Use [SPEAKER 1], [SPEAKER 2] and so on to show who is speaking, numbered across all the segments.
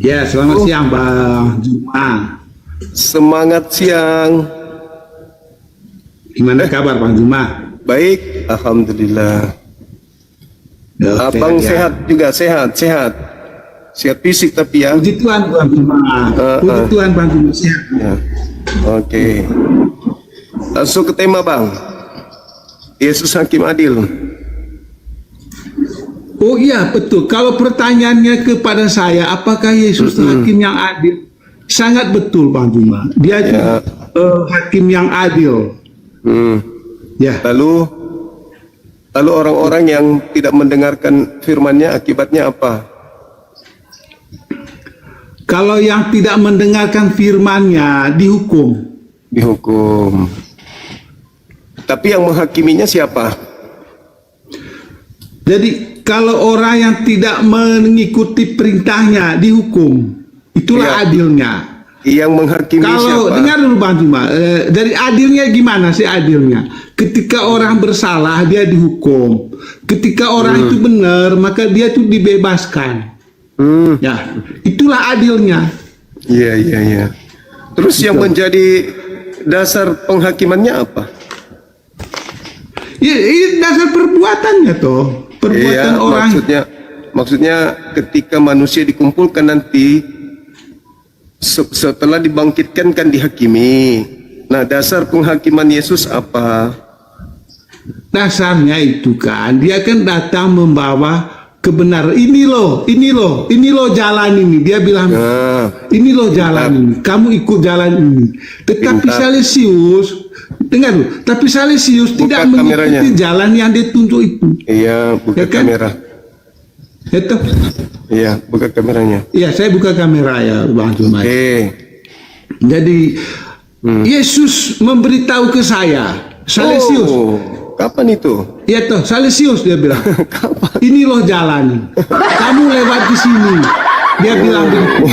[SPEAKER 1] Ya, selamat siang Bang Juma.
[SPEAKER 2] Semangat siang.
[SPEAKER 1] Gimana kabar Bang Juma?
[SPEAKER 2] Baik, alhamdulillah.
[SPEAKER 1] Ya,
[SPEAKER 2] Abang
[SPEAKER 1] ya.
[SPEAKER 2] sehat juga, sehat. Sehat fisik tapi ya.
[SPEAKER 1] Puji Tuhan Bang Juma. Puji Tuhan Bang Juma sehat.
[SPEAKER 2] Ya. Oke. Langsung ke tema Bang. Yesus Hakim Adil.
[SPEAKER 1] Oh iya betul. Kalau pertanyaannya kepada saya, apakah Yesus hakim yang adil? Sangat betul Bang Juma. Dia hakim yang adil. Ya.
[SPEAKER 2] Lalu orang-orang yang tidak mendengarkan firman-Nya akibatnya apa?
[SPEAKER 1] Kalau yang tidak mendengarkan firman-Nya dihukum.
[SPEAKER 2] Dihukum. Tapi yang menghakiminya siapa?
[SPEAKER 1] Jadi kalau orang yang tidak mengikuti perintahnya dihukum, itulah
[SPEAKER 2] Ya.
[SPEAKER 1] adilnya.
[SPEAKER 2] Yang menghakimi
[SPEAKER 1] Kalau
[SPEAKER 2] siapa?
[SPEAKER 1] dengar dulu Bang Juma, dari adilnya gimana sih adilnya? Ketika orang bersalah dia dihukum, ketika orang itu benar maka dia itu dibebaskan. Ya, itulah adilnya.
[SPEAKER 2] Iya. Terus yang menjadi dasar penghakimannya apa?
[SPEAKER 1] Ya, ini dasar perbuatannya toh, perbuatan
[SPEAKER 2] Iya,
[SPEAKER 1] orang.
[SPEAKER 2] maksudnya ketika manusia dikumpulkan nanti setelah dibangkitkan kan dihakimi. Nah, dasar penghakiman Yesus apa?
[SPEAKER 1] Dasarnya itu kan dia kan datang membawa kebenaran. Ini loh jalan ini. Dia bilang, ini loh jalan ini. Kamu ikut jalan ini. Tetapi Salesius, dengar dulu. Tapi Salesius
[SPEAKER 2] Buka
[SPEAKER 1] tidak mengikuti
[SPEAKER 2] kameranya.
[SPEAKER 1] jalan yang dia tunjuk itu.
[SPEAKER 2] Iya, buka
[SPEAKER 1] Ya kan?
[SPEAKER 2] kamera.
[SPEAKER 1] Itu.
[SPEAKER 2] Iya, buka kameranya.
[SPEAKER 1] Iya, saya buka kamera ya, Bang Jumai. Jadi Yesus memberitahu ke saya, Salesius.
[SPEAKER 2] Oh, kapan itu?
[SPEAKER 1] Ya toh, Salesius dia bilang. Ini loh jalan. Kamu lewat di sini. Dia bilang begitu.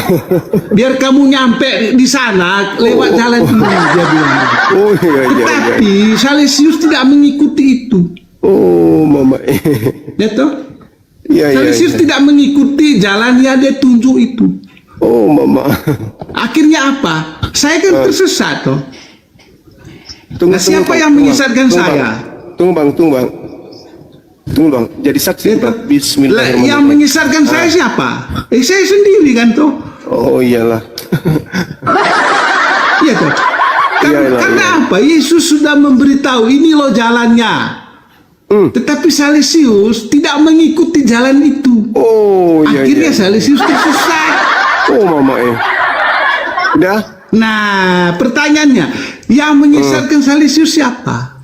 [SPEAKER 1] Biar kamu nyampe di sana lewat jalan ini, dia bilang.
[SPEAKER 2] Oh iya.
[SPEAKER 1] Tetapi Salesius tidak mengikuti itu.
[SPEAKER 2] Oh, mama.
[SPEAKER 1] Ya toh?
[SPEAKER 2] Iya.
[SPEAKER 1] Salesius tidak mengikuti jalan yang dia tunjuk itu.
[SPEAKER 2] Oh, mama.
[SPEAKER 1] Akhirnya apa? Saya kan tersesat toh.
[SPEAKER 2] Tunggu,
[SPEAKER 1] siapa
[SPEAKER 2] Bang.
[SPEAKER 1] yang menyesatkan
[SPEAKER 2] Tunggu,
[SPEAKER 1] saya?
[SPEAKER 2] Bang. Tunggu, Bang. Jadi saksi, Bang. Bismillahirrahmanirrahim.
[SPEAKER 1] Yang menyesatkan saya siapa? Saya sendiri kan toh.
[SPEAKER 2] Oh, iyalah.
[SPEAKER 1] Iya toh. Karena apa? Yesus sudah memberitahu ini loh jalannya. Tetapi Salesius tidak mengikuti jalan itu.
[SPEAKER 2] Oh, iya.
[SPEAKER 1] Akhirnya Salesius tersesat.
[SPEAKER 2] Oh, mama. Udah?
[SPEAKER 1] Nah, pertanyaannya, yang menyesatkan Salesius siapa?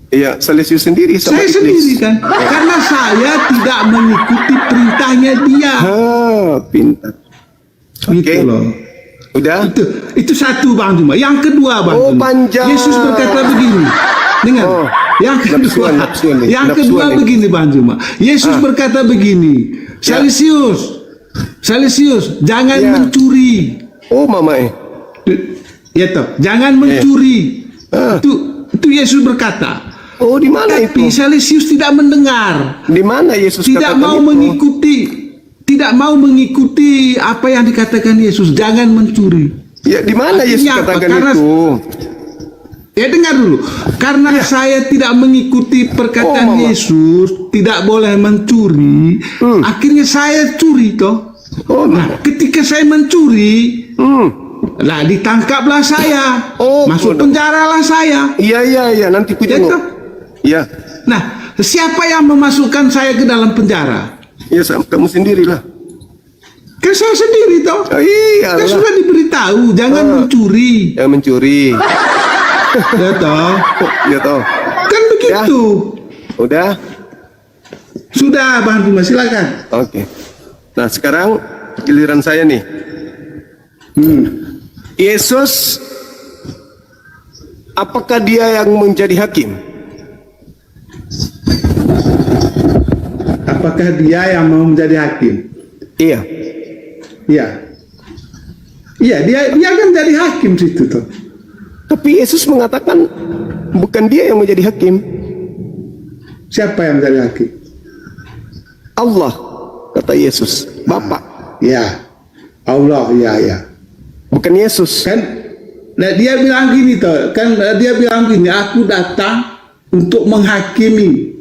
[SPEAKER 2] Iya, Salesius sendiri sama
[SPEAKER 1] Saya
[SPEAKER 2] iblis.
[SPEAKER 1] sendiri kan. Karena saya tidak mengikuti perintahnya dia.
[SPEAKER 2] Pintar.
[SPEAKER 1] Gitu loh.
[SPEAKER 2] Udah?
[SPEAKER 1] Itu satu Bang Juma. Yang kedua Bang Juma.
[SPEAKER 2] Panjang.
[SPEAKER 1] Yesus berkata begini. Dengar. Yang kedua begini Bang Juma. Yesus berkata begini. Salesius, jangan mencuri.
[SPEAKER 2] Oh, mama.
[SPEAKER 1] Ya toh, jangan mencuri. Itu Yesus berkata.
[SPEAKER 2] Oh, di mana itu?
[SPEAKER 1] Tapi Salesius tidak mendengar.
[SPEAKER 2] Di mana Yesus
[SPEAKER 1] Tidak
[SPEAKER 2] katakan
[SPEAKER 1] mau
[SPEAKER 2] itu?
[SPEAKER 1] mengikuti apa yang dikatakan Yesus. Jangan mencuri.
[SPEAKER 2] Ya, di mana Yesus
[SPEAKER 1] Artinya apa?
[SPEAKER 2] katakan
[SPEAKER 1] Karena-
[SPEAKER 2] itu?
[SPEAKER 1] Ya dengar dulu, karena saya tidak mengikuti perkataan
[SPEAKER 2] Mama.
[SPEAKER 1] Yesus, tidak boleh mencuri, akhirnya saya curi toh.
[SPEAKER 2] Oh,
[SPEAKER 1] Nah, ketika saya mencuri, lah ditangkaplah saya, masuk penjara lah saya.
[SPEAKER 2] Iya, nanti ku
[SPEAKER 1] Ya
[SPEAKER 2] jenguk.
[SPEAKER 1] toh?
[SPEAKER 2] Iya.
[SPEAKER 1] Nah, siapa yang memasukkan saya ke dalam penjara?
[SPEAKER 2] Ya, kamu sendirilah.
[SPEAKER 1] Kan saya sendiri toh.
[SPEAKER 2] Iya
[SPEAKER 1] Kan
[SPEAKER 2] lah.
[SPEAKER 1] sudah diberitahu, jangan mencuri.
[SPEAKER 2] Yang mencuri.
[SPEAKER 1] Ya toh.
[SPEAKER 2] Ya toh.
[SPEAKER 1] Kan begitu.
[SPEAKER 2] Udah?
[SPEAKER 1] Sudah Bang Juma, silakan.
[SPEAKER 2] Oke. Nah, sekarang giliran saya nih. Yesus, apakah dia yang menjadi hakim?
[SPEAKER 1] Apakah dia yang mau menjadi hakim?
[SPEAKER 2] Iya.
[SPEAKER 1] Iya. Iya, dia kan jadi hakim situ tuh.
[SPEAKER 2] Tapi Yesus mengatakan bukan dia yang menjadi hakim.
[SPEAKER 1] Siapa yang menjadi hakim?
[SPEAKER 2] Allah, kata Yesus, Bapa.
[SPEAKER 1] Ya. Allah, ya.
[SPEAKER 2] Bukan Yesus.
[SPEAKER 1] Kan nah, dia bilang gini toh, kan dia bilang gini, aku datang untuk menghakimi.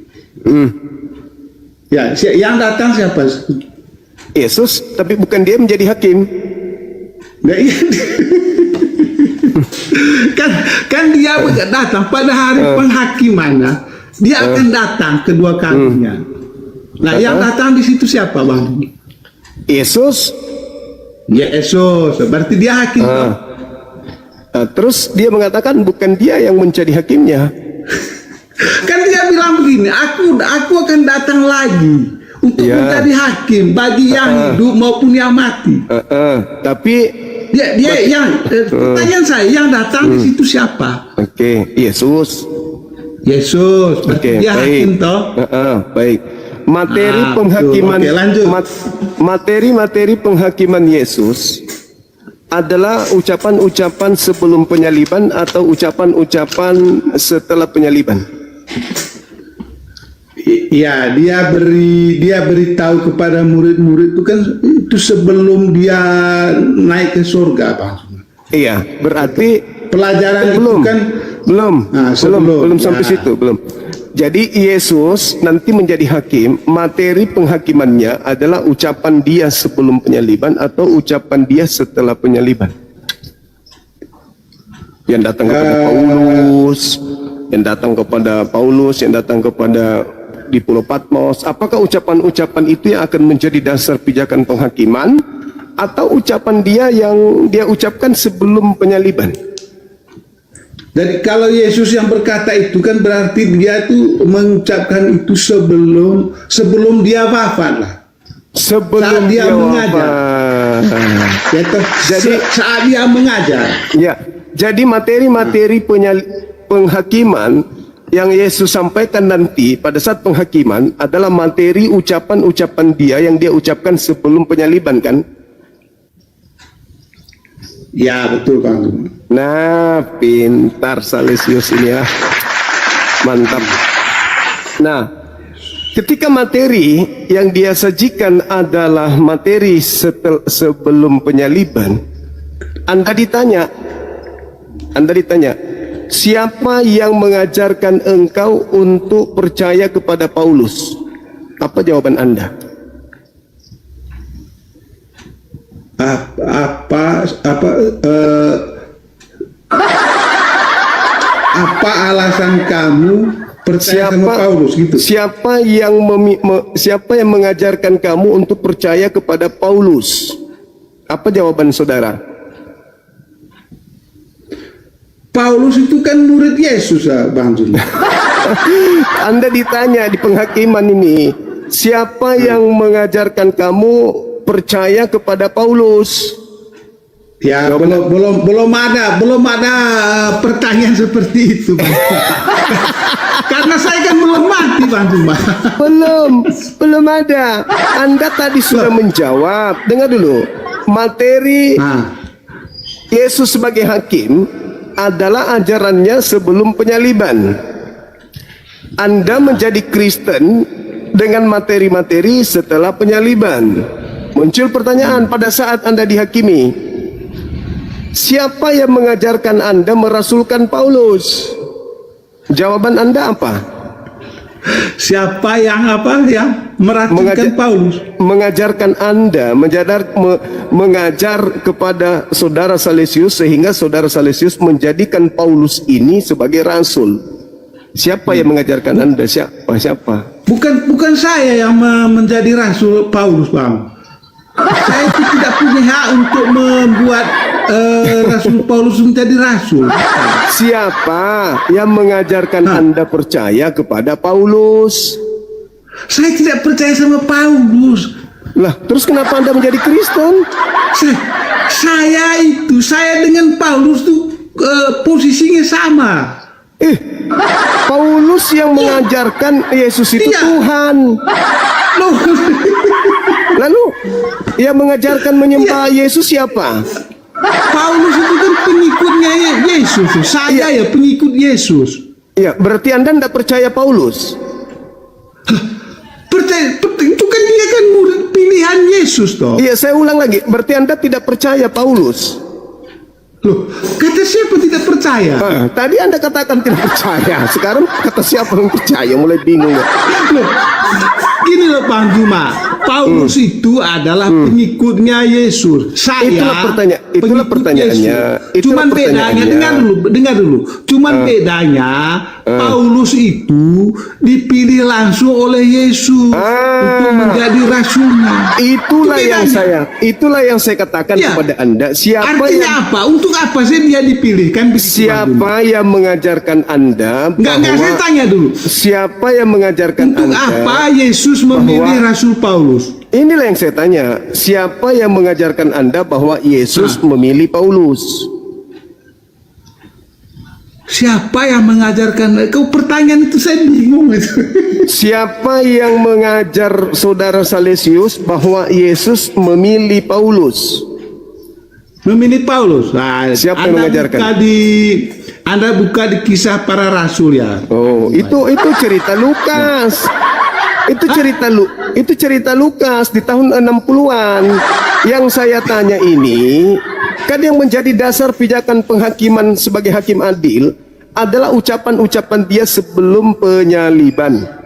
[SPEAKER 1] Ya, yang datang siapa?
[SPEAKER 2] Yesus, tapi bukan dia menjadi hakim.
[SPEAKER 1] Nah, iya. kan dia datang pada hari penghakimannya, dia akan datang kedua kalinya. Nah, yang datang di situ siapa, Bang?
[SPEAKER 2] Yesus.
[SPEAKER 1] Yesus, berarti dia hakim.
[SPEAKER 2] Terus dia mengatakan bukan dia yang menjadi hakimnya.
[SPEAKER 1] Kan dia bilang begini, aku akan datang lagi untuk menjadi hakim bagi yang hidup maupun yang mati.
[SPEAKER 2] Tapi
[SPEAKER 1] dia yang pertanyaan saya, yang datang di situ siapa?
[SPEAKER 2] Oke, Yesus.
[SPEAKER 1] Yesus, berarti dia hakim toh?
[SPEAKER 2] Baik. Materi penghakiman,
[SPEAKER 1] lanjut.
[SPEAKER 2] Materi penghakiman Yesus adalah ucapan-ucapan sebelum penyaliban atau ucapan-ucapan setelah penyaliban.
[SPEAKER 1] Iya, dia beritahu kepada murid-murid itu kan itu sebelum dia naik ke surga, Bang.
[SPEAKER 2] Iya, berarti
[SPEAKER 1] pelajaran
[SPEAKER 2] belum,
[SPEAKER 1] itu kan
[SPEAKER 2] belum sampai situ, belum. Jadi Yesus nanti menjadi hakim, materi penghakimannya adalah ucapan dia sebelum penyaliban atau ucapan dia setelah penyaliban. Yang datang kepada Paulus, yang datang kepada di Pulau Patmos. Apakah ucapan-ucapan itu yang akan menjadi dasar pijakan penghakiman atau ucapan dia yang dia ucapkan sebelum penyaliban?
[SPEAKER 1] Jadi kalau Yesus yang berkata itu kan berarti dia itu mengucapkan itu sebelum dia wafat lah.
[SPEAKER 2] Sebelum
[SPEAKER 1] saat dia mengajar. Jadi saat dia mengajar.
[SPEAKER 2] Ya. Jadi materi-materi penghakiman yang Yesus sampaikan nanti pada saat penghakiman adalah materi ucapan-ucapan dia yang dia ucapkan sebelum penyaliban, kan?
[SPEAKER 1] Ya, betul, Bang.
[SPEAKER 2] Nah, pintar Salesius ini ya. Mantap. Nah, ketika materi yang dia sajikan adalah materi sebelum penyaliban, Anda ditanya, siapa yang mengajarkan engkau untuk percaya kepada Paulus? Apa jawaban Anda?
[SPEAKER 1] Apa alasan kamu percaya sama Paulus gitu?
[SPEAKER 2] Siapa yang mengajarkan kamu untuk percaya kepada Paulus? Apa jawaban saudara?
[SPEAKER 1] Paulus itu kan murid Yesus, Bang Juli.
[SPEAKER 2] Anda ditanya di penghakiman ini, siapa yang mengajarkan kamu percaya kepada Paulus?
[SPEAKER 1] Ya, belum ada pertanyaan seperti itu, Bang. Karena saya kan belum mati, Bang Juma.
[SPEAKER 2] Belum ada. Anda tadi sudah menjawab. Dengar dulu. Materi Yesus sebagai hakim adalah ajarannya sebelum penyaliban. Anda menjadi Kristen dengan materi-materi setelah penyaliban. Muncul pertanyaan pada saat Anda dihakimi, siapa yang mengajarkan Anda merasulkan Paulus? Jawaban Anda apa?
[SPEAKER 1] Siapa yang meraculkan Paulus?
[SPEAKER 2] Mengajarkan Anda, mengajar kepada saudara Salesius sehingga saudara Salesius menjadikan Paulus ini sebagai rasul. Siapa yang mengajarkan Anda? Siapa?
[SPEAKER 1] Bukan saya yang menjadi rasul Paulus, Bang. Saya itu tidak punya hak untuk membuat Rasul Paulus menjadi rasul.
[SPEAKER 2] Siapa yang mengajarkan Anda percaya kepada Paulus?
[SPEAKER 1] Saya tidak percaya sama Paulus.
[SPEAKER 2] Lah, terus kenapa Anda menjadi Kristen?
[SPEAKER 1] Saya dengan Paulus tuh posisinya sama.
[SPEAKER 2] Paulus yang mengajarkan Yesus itu Tuhan.
[SPEAKER 1] Loh.
[SPEAKER 2] Lalu yang mengajarkan menyembah Yesus siapa?
[SPEAKER 1] Paulus itu kan pengikutnya Yesus. Saya ya pengikut Yesus.
[SPEAKER 2] Ya, berarti Anda tidak percaya Paulus?
[SPEAKER 1] Percaya, itu kan dia kan murid pilihan Yesus toh.
[SPEAKER 2] Iya, saya ulang lagi. Berarti Anda tidak percaya Paulus.
[SPEAKER 1] Loh, kata siapa tidak percaya?
[SPEAKER 2] Tadi Anda katakan tidak percaya. Sekarang kata siapa yang percaya? Mulai bingung ya.
[SPEAKER 1] Loh, gini loh Bang Juma, Paulus itu adalah pengikutnya Yesus. Saya
[SPEAKER 2] Itulah pertanyaannya.
[SPEAKER 1] Yesus. Cuman bedanya, dengar dulu. Cuman bedanya Paulus itu dipilih langsung oleh Yesus untuk menjadi rasulnya.
[SPEAKER 2] Itulah yang saya katakan kepada Anda.
[SPEAKER 1] Artinya apa? Untuk apa sih dia dipilih? Kan
[SPEAKER 2] siapa yang mengajarkan Anda?
[SPEAKER 1] Enggak, saya tanya dulu.
[SPEAKER 2] Siapa yang mengajarkan
[SPEAKER 1] untuk
[SPEAKER 2] Anda?
[SPEAKER 1] Apa Yesus memilih Rasul Paulus?
[SPEAKER 2] Inilah yang saya tanya. Siapa yang mengajarkan Anda bahwa Yesus memilih Paulus?
[SPEAKER 1] Siapa yang mengajarkan? Kau pertanyaan itu saya bingung itu.
[SPEAKER 2] Siapa yang mengajar saudara Salesius bahwa Yesus memilih Paulus?
[SPEAKER 1] Memilih Paulus. Nah,
[SPEAKER 2] siapa yang mengajarkan?
[SPEAKER 1] Anda buka di Kisah Para Rasul ya.
[SPEAKER 2] Oh, itu cerita Lukas. Itu cerita Lukas di tahun 60-an. Yang saya tanya ini, kan yang menjadi dasar pijakan penghakiman sebagai hakim adil adalah ucapan-ucapan dia sebelum penyaliban.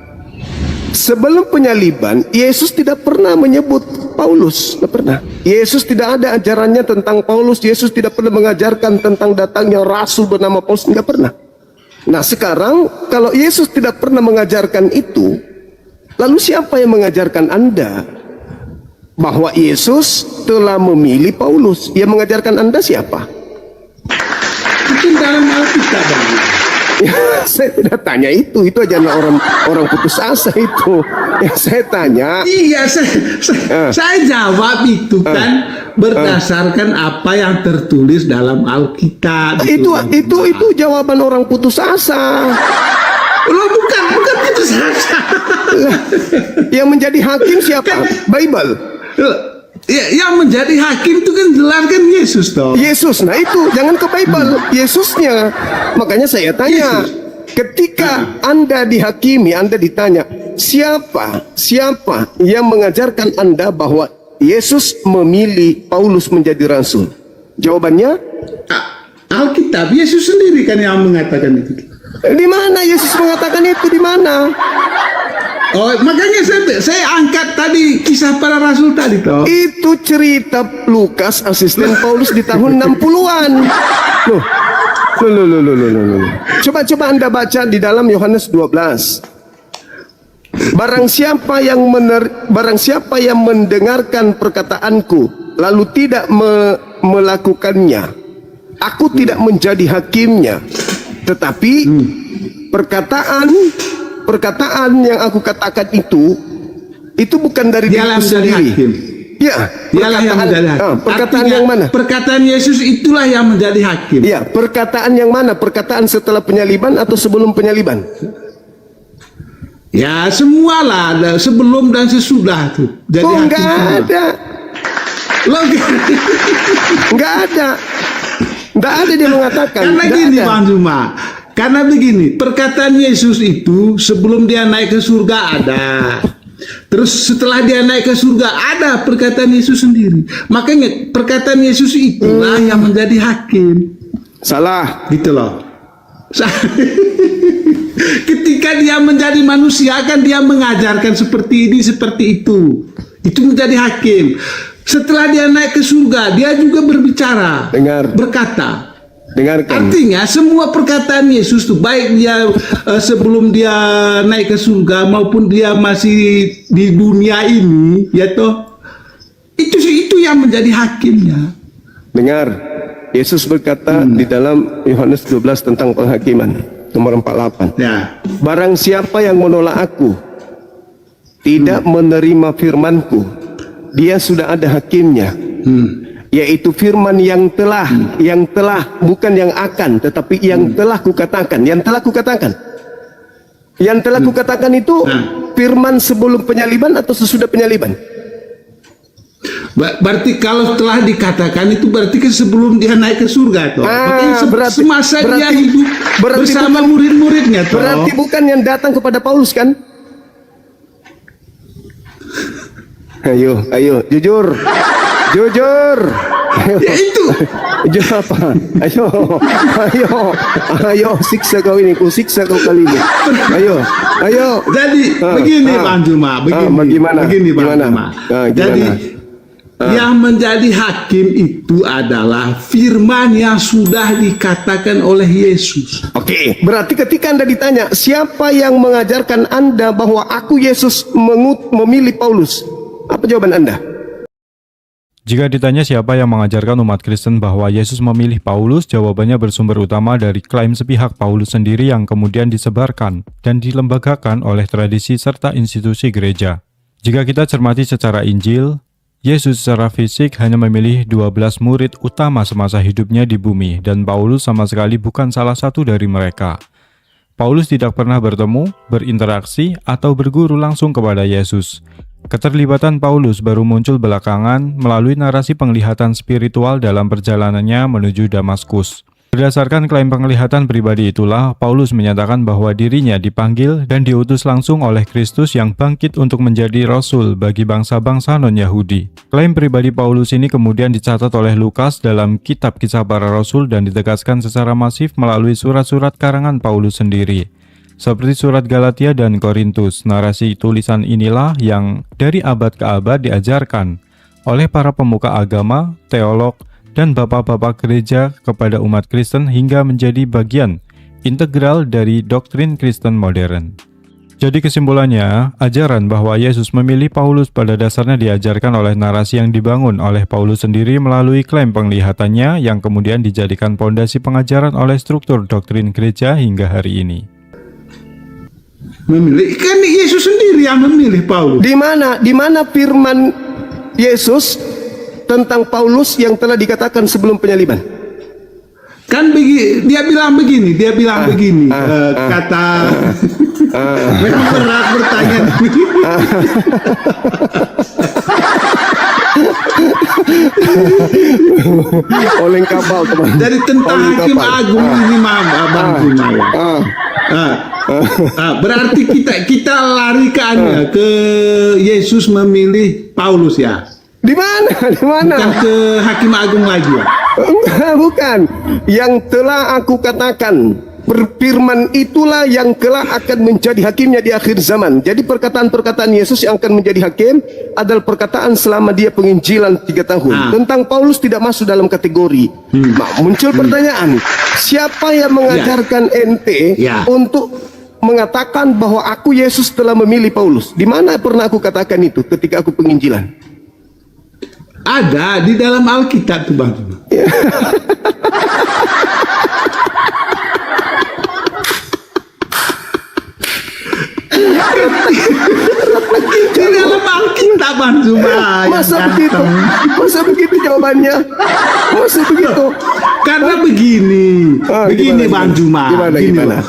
[SPEAKER 2] Sebelum penyaliban, Yesus tidak pernah menyebut Paulus, tidak pernah. Yesus tidak ada ajarannya tentang Paulus. Yesus tidak pernah mengajarkan tentang datangnya rasul bernama Paulus, tidak pernah. Nah, sekarang kalau Yesus tidak pernah mengajarkan itu, lalu siapa yang mengajarkan Anda bahwa Yesus telah memilih Paulus? Yang mengajarkan Anda siapa?
[SPEAKER 1] Itu dalam Alkitab.
[SPEAKER 2] Ya, saya tidak tanya itu ajaran orang putus asa itu. Yang saya tanya.
[SPEAKER 1] Iya, saya jawab itu kan berdasarkan apa yang tertulis dalam Alkitab.
[SPEAKER 2] Itu jawaban orang putus asa.
[SPEAKER 1] Loh, bukan putus asa.
[SPEAKER 2] Yang menjadi hakim siapa? Bible.
[SPEAKER 1] Ya, yang menjadi hakim itu kan jelas kan Yesus toh.
[SPEAKER 2] Yesus, nah itu jangan ke Bible, Yesusnya. Makanya saya tanya, ketika Anda dihakimi, Anda ditanya, siapa yang mengajarkan Anda bahwa Yesus memilih Paulus menjadi rasul? Jawabannya
[SPEAKER 1] Alkitab. Yesus sendiri kan yang mengatakan itu.
[SPEAKER 2] Di mana Yesus mengatakan itu? Di mana?
[SPEAKER 1] Oh, makanya saya angkat tadi Kisah Para Rasul tadi toh.
[SPEAKER 2] Itu cerita Lukas, asisten Paulus di tahun 60-an. Loh. Coba Anda baca di dalam Yohanes 12. Barang siapa yang mendengarkan perkataanku lalu tidak melakukannya, aku tidak menjadi hakimnya. Tetapi perkataan yang aku katakan itu bukan dari diriku sendiri. Ya,
[SPEAKER 1] dialah yang menjadi hakim.
[SPEAKER 2] Perkataan yang mana?
[SPEAKER 1] Perkataan Yesus itulah yang menjadi hakim.
[SPEAKER 2] Ya, perkataan yang mana? Perkataan setelah penyaliban atau sebelum penyaliban?
[SPEAKER 1] Ya, semualah, sebelum dan sesudah tuh. Jadi hakim
[SPEAKER 2] enggak
[SPEAKER 1] semua.
[SPEAKER 2] Ada. Enggak ada. Enggak ada dia mengatakan.
[SPEAKER 1] Karena gini Bang Juma. Karena begini, perkataan Yesus itu sebelum dia naik ke surga ada. Terus setelah dia naik ke surga ada perkataan Yesus sendiri. Makanya perkataan Yesus itulah yang menjadi hakim.
[SPEAKER 2] Salah.
[SPEAKER 1] Gitu loh. Ketika dia menjadi manusia kan dia mengajarkan seperti ini, seperti itu. Itu menjadi hakim. Setelah dia naik ke surga, dia juga berbicara. Berkata.
[SPEAKER 2] Dengarkan.
[SPEAKER 1] Artinya semua perkataan Yesus itu baik dia sebelum dia naik ke surga maupun dia masih di dunia ini, ya toh, itu yang menjadi hakimnya.
[SPEAKER 2] Dengar, Yesus berkata di dalam Yohanes 12 tentang penghakiman nomor 48.
[SPEAKER 1] Ya.
[SPEAKER 2] Barang siapa yang menolak aku, tidak menerima firmanku, dia sudah ada hakimnya. Yaitu firman yang telah, bukan yang akan, tetapi yang telah kukatakan. Yang telah kukatakan itu firman sebelum penyaliban atau sesudah penyaliban?
[SPEAKER 1] Berarti kalau telah dikatakan itu berarti kan sebelum dia naik ke surga toh. Semasa dia hidup bersama murid-muridnya toh.
[SPEAKER 2] Berarti bukan yang datang kepada Paulus kan? Ayo, jujur. Jujur. Ayo.
[SPEAKER 1] Ya itu.
[SPEAKER 2] Jujur apa? Ayo, siksa kau ini, ku siksa kau kali ini. Ayo.
[SPEAKER 1] Jadi begini Bang Juma, begini Bang Juma. Jadi yang menjadi hakim itu adalah firman yang sudah dikatakan oleh Yesus.
[SPEAKER 2] Oke, berarti ketika Anda ditanya, siapa yang mengajarkan Anda bahwa aku Yesus memilih Paulus? Apa jawaban Anda?
[SPEAKER 3] Jika ditanya siapa yang mengajarkan umat Kristen bahwa Yesus memilih Paulus, jawabannya bersumber utama dari klaim sepihak Paulus sendiri yang kemudian disebarkan dan dilembagakan oleh tradisi serta institusi gereja. Jika kita cermati secara Injil, Yesus secara fisik hanya memilih 12 murid utama semasa hidupnya di bumi, dan Paulus sama sekali bukan salah satu dari mereka. Paulus tidak pernah bertemu, berinteraksi, atau berguru langsung kepada Yesus. Keterlibatan Paulus baru muncul belakangan melalui narasi penglihatan spiritual dalam perjalanannya menuju Damaskus. Berdasarkan klaim penglihatan pribadi itulah, Paulus menyatakan bahwa dirinya dipanggil dan diutus langsung oleh Kristus yang bangkit untuk menjadi rasul bagi bangsa-bangsa non-Yahudi. Klaim pribadi Paulus ini kemudian dicatat oleh Lukas dalam kitab Kisah Para Rasul dan ditegaskan secara masif melalui surat-surat karangan Paulus sendiri. Seperti surat Galatia dan Korintus, narasi tulisan inilah yang dari abad ke abad diajarkan oleh para pemuka agama, teolog, dan bapak-bapak gereja kepada umat Kristen hingga menjadi bagian integral dari doktrin Kristen modern. Jadi kesimpulannya, ajaran bahwa Yesus memilih Paulus pada dasarnya diajarkan oleh narasi yang dibangun oleh Paulus sendiri melalui klaim penglihatannya yang kemudian dijadikan pondasi pengajaran oleh struktur doktrin gereja hingga hari ini.
[SPEAKER 1] Memilih, kan Yesus sendiri yang memilih Paulus.
[SPEAKER 2] Di mana firman Yesus tentang Paulus yang telah dikatakan sebelum penyaliban?
[SPEAKER 1] Kan dia bilang begini, kata memang berat bertanya.
[SPEAKER 2] Oleng kapal teman.
[SPEAKER 1] Jadi tentang hakim agung ini Bang Juma ya. Berarti kita lari ke Yesus memilih Paulus ya.
[SPEAKER 2] Di mana?
[SPEAKER 1] Bukan ke hakim agung lagi ya.
[SPEAKER 2] Bukan. Yang telah aku katakan, firman itulah yang kelak akan menjadi hakimnya di akhir zaman. Jadi perkataan-perkataan Yesus yang akan menjadi hakim adalah perkataan selama dia penginjilan 3 tahun. Tentang Paulus tidak masuk dalam kategori. Muncul pertanyaan, siapa yang mengajarkan ente untuk mengatakan bahwa aku Yesus telah memilih Paulus? Di mana pernah aku katakan itu ketika aku penginjilan?
[SPEAKER 1] Ada di dalam Alkitab tuh Bang. Di dalam Alkitab Bang Juma.
[SPEAKER 2] Masa begitu jawabannya? Masa begitu?
[SPEAKER 1] Karena begini Bang Juma.
[SPEAKER 2] Gimana?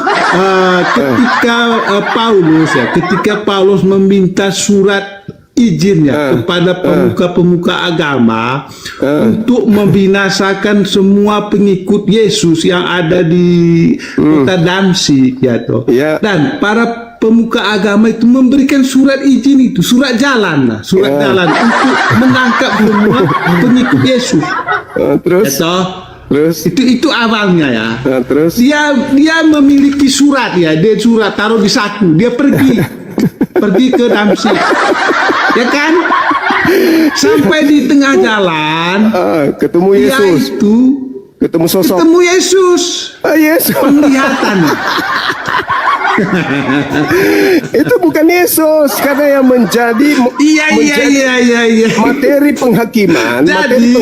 [SPEAKER 1] Ketika Paulus meminta surat izinnya kepada pemuka-pemuka agama untuk membinasakan semua pengikut Yesus yang ada di kota Damsyik ya toh. Dan para pemuka agama itu memberikan surat izin itu, surat jalan untuk menangkap semua pengikut Yesus.
[SPEAKER 2] Terus?
[SPEAKER 1] Ya toh?
[SPEAKER 2] Terus?
[SPEAKER 1] Itu awalnya ya.
[SPEAKER 2] Terus?
[SPEAKER 1] Dia memiliki surat ya, dia surat taruh di saku, dia pergi ke Damsyik. Ya kan? Sampai di tengah jalan
[SPEAKER 2] ketemu Yesus. Ketemu sosok.
[SPEAKER 1] Ketemu Yesus.
[SPEAKER 2] Yesus.
[SPEAKER 1] Penglihatan.
[SPEAKER 2] Itu bukan Yesus, karena yang menjadi materi penghakiman.
[SPEAKER 1] Jadi,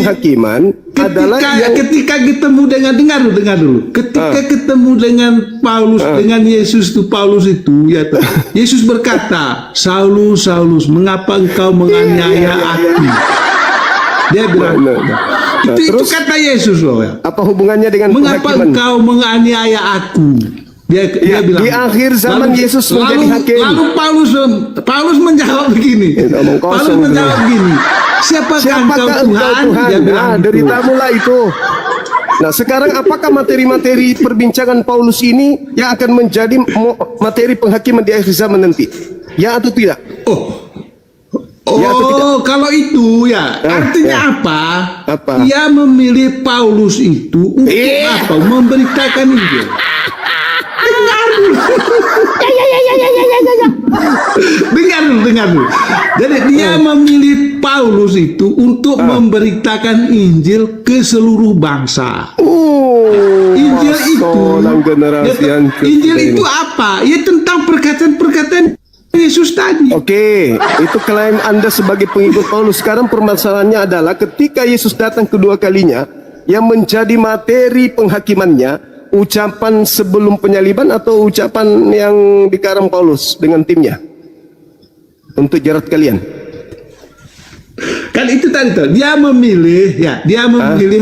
[SPEAKER 1] ketika ketemu dengan dengar dulu. Ketika ketemu dengan Paulus, dengan Yesus itu, Paulus itu ya, Yesus berkata, Saulus, Saulus, mengapa engkau menganiaya aku? Dia bilang, itu kata Yesus loh ya.
[SPEAKER 2] Apa hubungannya dengan
[SPEAKER 1] mengapa
[SPEAKER 2] penghakiman?
[SPEAKER 1] engkau menganiaya aku? Dia bilang,
[SPEAKER 2] di akhir zaman Yesus menjadi hakim.
[SPEAKER 1] Lalu Paulus menjawab begini. Siapakah engkau Tuhan? Dia bilang
[SPEAKER 2] deritamulah itu. Nah, sekarang apakah materi-materi perbincangan Paulus ini yang akan menjadi materi penghakiman di akhir zaman nanti? Ya atau tidak?
[SPEAKER 1] Oh,
[SPEAKER 2] Ya atau tidak?
[SPEAKER 1] kalau itu ya, artinya
[SPEAKER 2] ya.
[SPEAKER 1] apa?
[SPEAKER 2] Apa?
[SPEAKER 1] Dia memilih Paulus itu untuk apa? Memberitakan Injil. Dengar dulu. Dengar dulu. Jadi dia memilih Paulus itu untuk memberitakan Injil ke seluruh bangsa. Injil itu,
[SPEAKER 2] generasi
[SPEAKER 1] ya,
[SPEAKER 2] hancur
[SPEAKER 1] Injil
[SPEAKER 2] kita
[SPEAKER 1] itu
[SPEAKER 2] ini.
[SPEAKER 1] apa? Ya tentang perkataan-perkataan Yesus tadi.
[SPEAKER 2] Oke, itu klaim Anda sebagai pengikut Paulus. Sekarang permasalahannya adalah ketika Yesus datang kedua kalinya, yang menjadi materi penghakimannya, ucapan sebelum penyaliban atau ucapan yang dikarang Paulus dengan timnya untuk jerat kalian.
[SPEAKER 1] Kan itu tadi tuh, dia memilih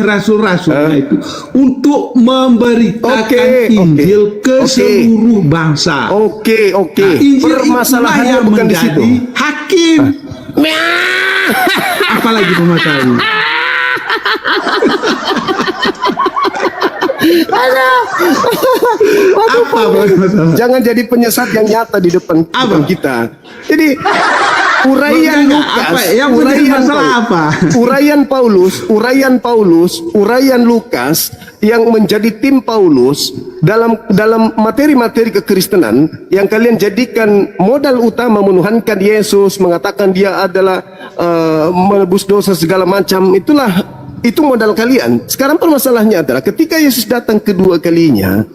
[SPEAKER 1] rasul-rasulnya itu untuk memberitakan Injil ke seluruh bangsa.
[SPEAKER 2] Oke.
[SPEAKER 1] Nah, Injil
[SPEAKER 2] Permasalahannya
[SPEAKER 1] itulah yang
[SPEAKER 2] bukan di situ.
[SPEAKER 1] menjadi hakim. Apalagi permasalahannya? Apa masalah?
[SPEAKER 2] Jangan jadi penyesat yang nyata di depan kita. Jadi uraian
[SPEAKER 1] Enggak,
[SPEAKER 2] Lukas,
[SPEAKER 1] apa? Yang menjadi masalah apa?
[SPEAKER 2] uraian Lukas yang menjadi tim Paulus dalam materi-materi kekristenan yang kalian jadikan modal utama menuhankan Yesus, mengatakan dia adalah menebus dosa segala macam, itu modal kalian. Sekarang permasalahannya adalah ketika Yesus datang kedua kalinya,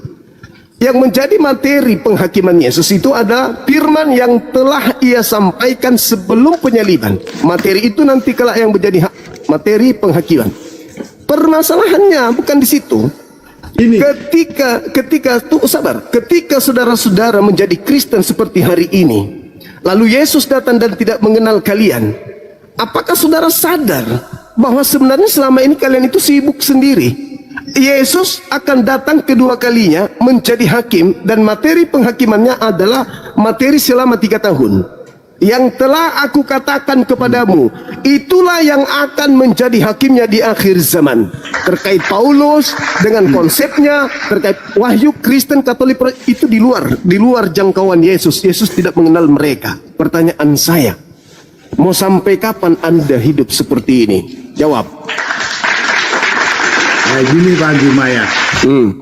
[SPEAKER 2] yang menjadi materi penghakiman Yesus itu adalah firman yang telah ia sampaikan sebelum penyaliban. Materi itu nanti kelak yang menjadi materi penghakiman. Permasalahannya bukan di situ.
[SPEAKER 1] Ini
[SPEAKER 2] Ketika saudara-saudara menjadi Kristen seperti hari ini, lalu Yesus datang dan tidak mengenal kalian, apakah saudara sadar bahwa sebenarnya selama ini kalian itu sibuk sendiri? Yesus akan datang kedua kalinya menjadi hakim, dan materi penghakimannya adalah materi selama 3 tahun. Yang telah aku katakan kepadamu, itulah yang akan menjadi hakimnya di akhir zaman. Terkait Paulus dengan konsepnya, terkait wahyu Kristen Katolik, itu di luar jangkauan Yesus. Yesus tidak mengenal mereka. Pertanyaan saya, mau sampai kapan Anda hidup seperti ini? Jawab.
[SPEAKER 1] Nah, gini Bang Jumaya.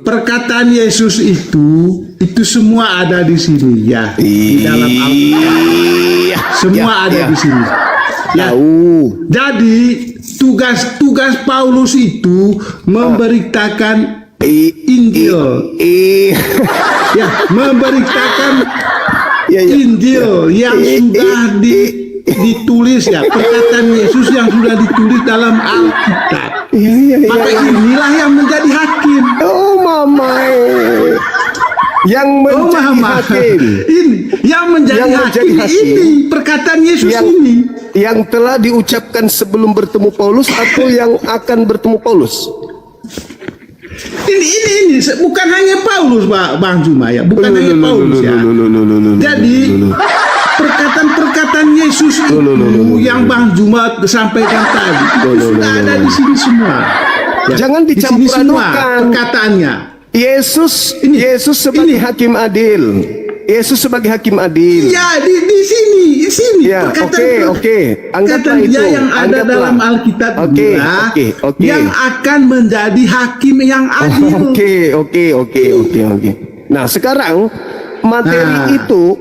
[SPEAKER 1] Perkataan Yesus itu semua ada di sini ya, di dalam Alkitab. Semua ada di sini. Ya. Jadi tugas Paulus itu memberitakan Injil. Ya, memberitakan Injil yang sudah ditulis ya, perkataan Yesus yang sudah ditulis dalam Alkitab. Maka inilah yang menjadi hakim.
[SPEAKER 2] Oh mamai, yang menjadi hakim.
[SPEAKER 1] Ini yang menjadi hakim. Ini perkataan Yesus ini
[SPEAKER 2] yang telah diucapkan sebelum bertemu Paulus atau yang akan bertemu Paulus.
[SPEAKER 1] Ini bukan hanya Paulus, Bang Jumaya, bukan hanya Paulus ya. Jadi perkataan Yesus itu yang Bang Juma sampaikan tadi itu sudah ada di sini semua. Ya,
[SPEAKER 2] Jangan dicampur adukan
[SPEAKER 1] perkataannya.
[SPEAKER 2] Yesus sebagai hakim adil. Yesus sebagai hakim adil.
[SPEAKER 1] Ya, di sini
[SPEAKER 2] Ya, oke. Anggaplah itu.
[SPEAKER 1] Dia yang ada dalam Alkitab yang akan menjadi hakim yang adil.
[SPEAKER 2] Oke. Nah, sekarang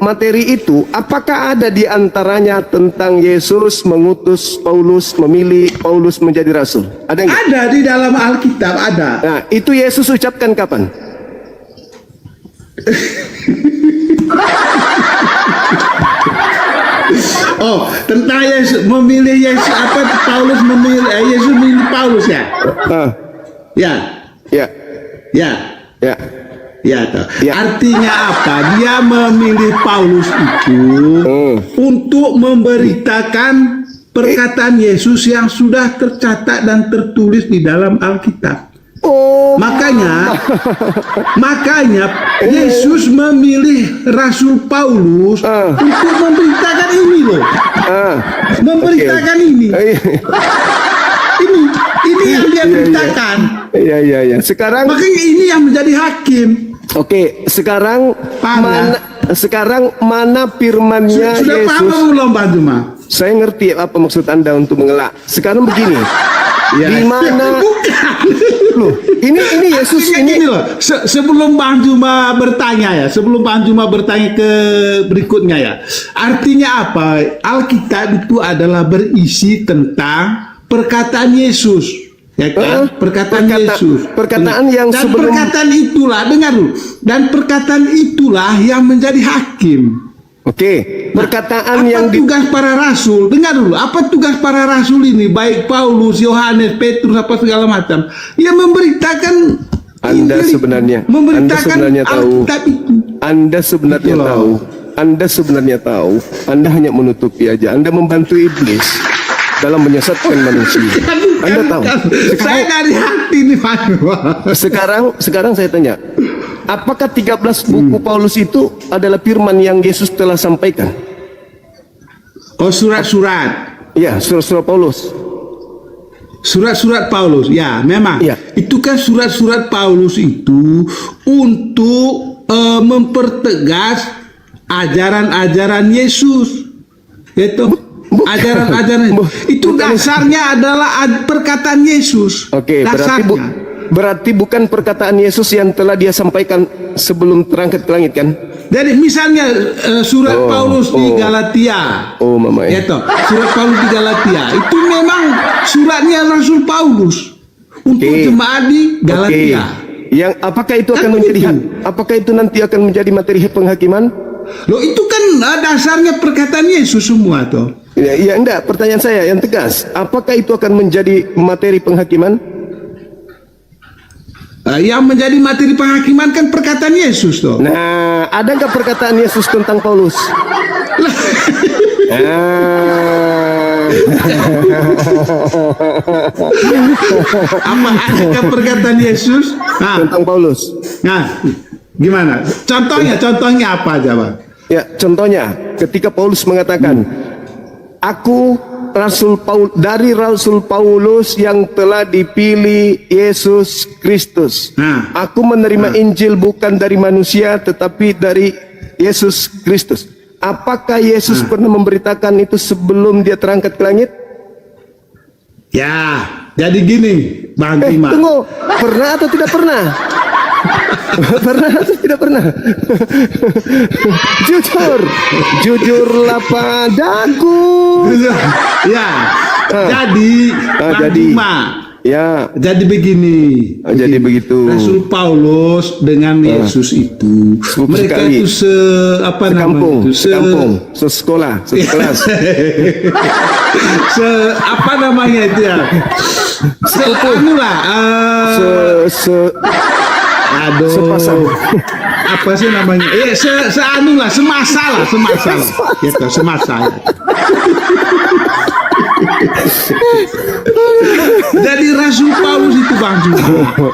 [SPEAKER 2] materi itu apakah ada di antaranya tentang Yesus mengutus Paulus, memilih Paulus menjadi rasul? Ada enggak?
[SPEAKER 1] Ada di dalam Alkitab, ada.
[SPEAKER 2] Nah, itu Yesus ucapkan kapan?
[SPEAKER 1] Oh, tentang Yesus memilih Yesus Paulus memilih Yesus memilih Paulus ya? Ya. Toh.
[SPEAKER 2] Ya.
[SPEAKER 1] Artinya apa? Dia memilih Paulus itu untuk memberitakan perkataan Yesus yang sudah tercatat dan tertulis di dalam Alkitab. Makanya Yesus memilih Rasul Paulus untuk memberitakan ini loh. Memberitakan ini. Ini yang dia beritakan.
[SPEAKER 2] Iya. Sekarang
[SPEAKER 1] makanya ini yang menjadi hakim.
[SPEAKER 2] Oke, sekarang mana firmannya
[SPEAKER 1] Sudah
[SPEAKER 2] Yesus?
[SPEAKER 1] paham belum, Bang Juma?
[SPEAKER 2] Saya ngerti apa maksud Anda untuk mengelak. Sekarang begini. Di mana? Loh, ini Yesus
[SPEAKER 1] Artinya
[SPEAKER 2] ini
[SPEAKER 1] gini loh, sebelum Bang Juma bertanya ya, sebelum Bang Juma bertanya ke berikutnya ya, artinya apa? Alkitab itu adalah berisi tentang perkataan Yesus, ya kan? Perkataan Yesus.
[SPEAKER 2] Perkataan yang
[SPEAKER 1] dan
[SPEAKER 2] sebelum
[SPEAKER 1] perkataan itulah, dengar dulu, dan perkataan itulah yang menjadi hakim.
[SPEAKER 2] Oke, perkataan
[SPEAKER 1] Apa
[SPEAKER 2] yang
[SPEAKER 1] tugas para rasul? Dengar dulu, apa tugas para rasul ini? Baik Paulus, Yohanes, Petrus, apa segala macam. Ya memberitakan
[SPEAKER 2] Anda
[SPEAKER 1] Injil,
[SPEAKER 2] sebenarnya
[SPEAKER 1] memberitakan
[SPEAKER 2] tahu.
[SPEAKER 1] Alkitab itu.
[SPEAKER 2] Anda sebenarnya
[SPEAKER 1] Gitu loh.
[SPEAKER 2] tahu. Anda sebenarnya tahu. Anda hanya menutupi aja. Anda membantu iblis dalam menyesatkan manusia. Anda tahu.
[SPEAKER 1] Saya dari hati nih Pak.
[SPEAKER 2] Sekarang saya tanya, apakah 13 buku Paulus itu adalah firman yang Yesus telah sampaikan?
[SPEAKER 1] Oh, surat-surat.
[SPEAKER 2] Ya, surat-surat Paulus.
[SPEAKER 1] Surat-surat Paulus, ya memang.
[SPEAKER 2] Iya.
[SPEAKER 1] Itu kan surat-surat Paulus itu untuk mempertegas ajaran-ajaran Yesus. Itu ajaran-ajaran itu dasarnya adalah perkataan Yesus.
[SPEAKER 2] Oke, berarti bukan perkataan Yesus yang telah dia sampaikan sebelum terangkat ke langit kan?
[SPEAKER 1] Jadi misalnya surat Paulus di Galatia.
[SPEAKER 2] Oh, mama ya.
[SPEAKER 1] Itu surat Paulus di Galatia itu memang suratnya Rasul Paulus untuk jemaat di Galatia.
[SPEAKER 2] Yang apakah itu akan
[SPEAKER 1] Kan
[SPEAKER 2] menjadi
[SPEAKER 1] begitu.
[SPEAKER 2] apakah itu nanti akan menjadi materi penghakiman?
[SPEAKER 1] Loh itu kan dasarnya perkataan Yesus semua tuh.
[SPEAKER 2] Ya enggak, pertanyaan saya yang tegas, apakah itu akan menjadi materi penghakiman?
[SPEAKER 1] Yang menjadi materi penghakiman kan perkataan Yesus tuh.
[SPEAKER 2] Nah, ada nggak perkataan Yesus tentang Paulus?
[SPEAKER 1] Apa ada perkataan Yesus?
[SPEAKER 2] Tentang Paulus.
[SPEAKER 1] Nah, gimana? Contohnya apa aja, Bang?
[SPEAKER 2] Ya, contohnya ketika Paulus mengatakan, aku dari Rasul Paulus yang telah dipilih Yesus Kristus. Aku menerima Injil bukan dari manusia tetapi dari Yesus Kristus. Apakah Yesus pernah memberitakan itu sebelum dia terangkat ke langit?
[SPEAKER 1] Ya, jadi gini, Bang Bima.
[SPEAKER 2] Tunggu, pernah atau tidak pernah? Pernah atau tidak pernah? Jujurlah padaku.
[SPEAKER 1] Ya, jadi Bang Bima.
[SPEAKER 2] Ya,
[SPEAKER 1] jadi begini.
[SPEAKER 2] Jadi begitu.
[SPEAKER 1] Rasul Paulus dengan Yesus itu, mereka
[SPEAKER 2] sekali.
[SPEAKER 1] itu
[SPEAKER 2] sekampung, sesekolah, sekelas.
[SPEAKER 1] Apa namanya itu ya? Aduh, sepasang. Apa sih namanya? Semasa lah. Gitu, semasa. Jadi Rasul Paulus itu Bang Juma,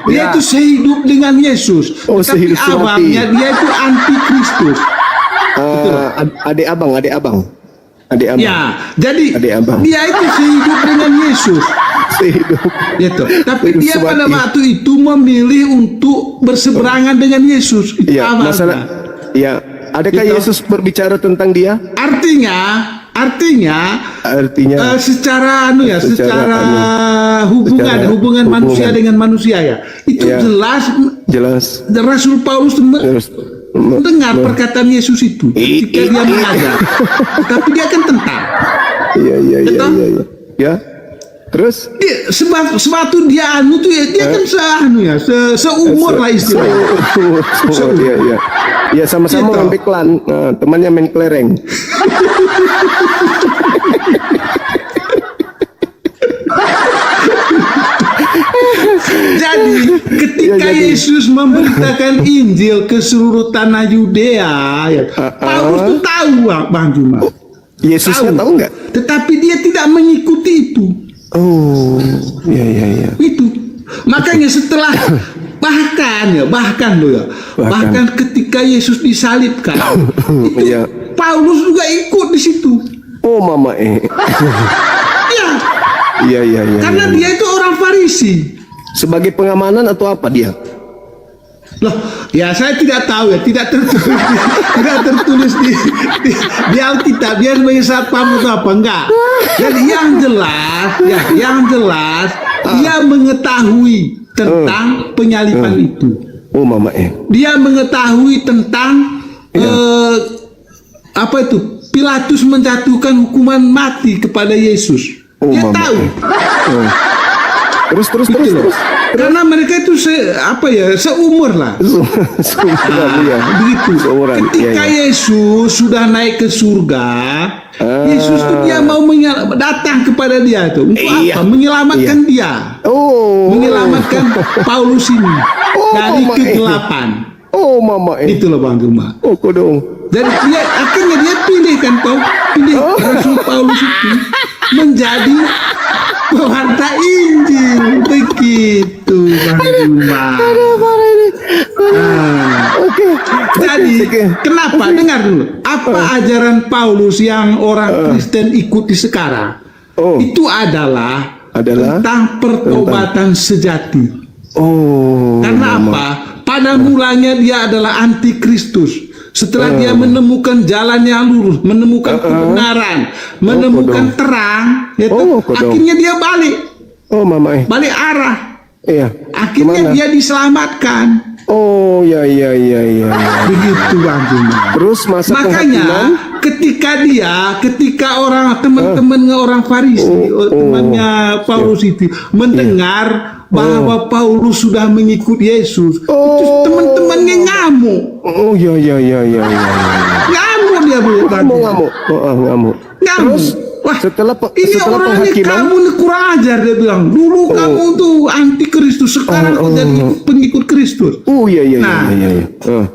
[SPEAKER 1] dia itu sehidup dengan Yesus, tapi awalnya dia itu anti Kristus.
[SPEAKER 2] Adik abang.
[SPEAKER 1] Ya, jadi
[SPEAKER 2] abang.
[SPEAKER 1] dia itu sehidup dengan Yesus. Gitu. Tapi dia pada waktu itu memilih untuk berseberangan dengan Yesus. Itu
[SPEAKER 2] ya,
[SPEAKER 1] awalnya.
[SPEAKER 2] masalah. Ya, adakah
[SPEAKER 1] Gitu.
[SPEAKER 2] Yesus berbicara tentang dia?
[SPEAKER 1] Artinya secara hubungan manusia dengan manusia ya. Itu jelas Rasul Paulus mendengar perkataan Yesus itu ketika dia mengajar. Tapi dia kan tentang.
[SPEAKER 2] Iya. Ya. Terus
[SPEAKER 1] sebatu dia dia kan seumur lah istilahnya.
[SPEAKER 2] Iya. Ya sama-sama orang Beklan, temannya main kelereng.
[SPEAKER 1] Jadi ketika Yesus memberitakan Injil ke seluruh tanah Yudea, Paulus tuh tahu Bang Juma.
[SPEAKER 2] Yesusnya tahu nggak?
[SPEAKER 1] Tetapi dia tidak mengikuti itu.
[SPEAKER 2] Oh, iya.
[SPEAKER 1] Itu makanya setelah bahkan ketika Yesus disalibkan, itu Paulus juga ikut di situ.
[SPEAKER 2] Oh, mama Iya.
[SPEAKER 1] Karena dia itu orang Farisi.
[SPEAKER 2] Sebagai pengamanan atau apa dia?
[SPEAKER 1] Loh, ya saya tidak tahu ya, tidak tertulis tidak tertulis di Alkitab dia sebagai satpam atau apa enggak. Jadi yang jelas dia mengetahui tentang penyaliban itu.
[SPEAKER 2] Oh mama
[SPEAKER 1] Dia mengetahui tentang apa itu? Pilatus menjatuhkan hukuman mati kepada Yesus. Dia
[SPEAKER 2] mama
[SPEAKER 1] tahu.
[SPEAKER 2] Terus.
[SPEAKER 1] Karena mereka itu seumur lah. Begitu. Ketika Yesus sudah naik ke surga, Yesus itu dia mau datang kepada dia itu untuk apa? Menyelamatkan dia. Menyelamatkan Paulus ini dari kegelapan.
[SPEAKER 2] Oh mama
[SPEAKER 1] Itulah Bang Gema.
[SPEAKER 2] Oh kodong.
[SPEAKER 1] Jadi akhirnya dia pilih Rasul Paulus itu menjadi pewarta Injil. Begitu Bang Gema. Jadi kenapa? Dengar dulu. Apa ajaran Paulus yang orang Kristen ikuti sekarang? Itu adalah tentang pertobatan sejati. Karena apa? Pada mulanya dia adalah antikristus. Setelah dia menemukan jalan yang lurus, menemukan kebenaran, menemukan terang, akhirnya dia balik. Balik arah.
[SPEAKER 2] Iya.
[SPEAKER 1] Akhirnya dia diselamatkan.
[SPEAKER 2] Iya.
[SPEAKER 1] Begitu Bang Juma.
[SPEAKER 2] Terus
[SPEAKER 1] makanya ketika teman-teman orang Farisi, temannya Paulus itu mendengar bahwa Paulus sudah mengikut Yesus, itu teman-temannya ngamuk.
[SPEAKER 2] Iya.
[SPEAKER 1] Ngamuk dia
[SPEAKER 2] Ngamuk.
[SPEAKER 1] Terus setelah orangnya kamu ini kurang ajar, dia bilang. Dulu kamu tuh anti Kristus, sekarang kau jadi pengikut Kristus.
[SPEAKER 2] Iya.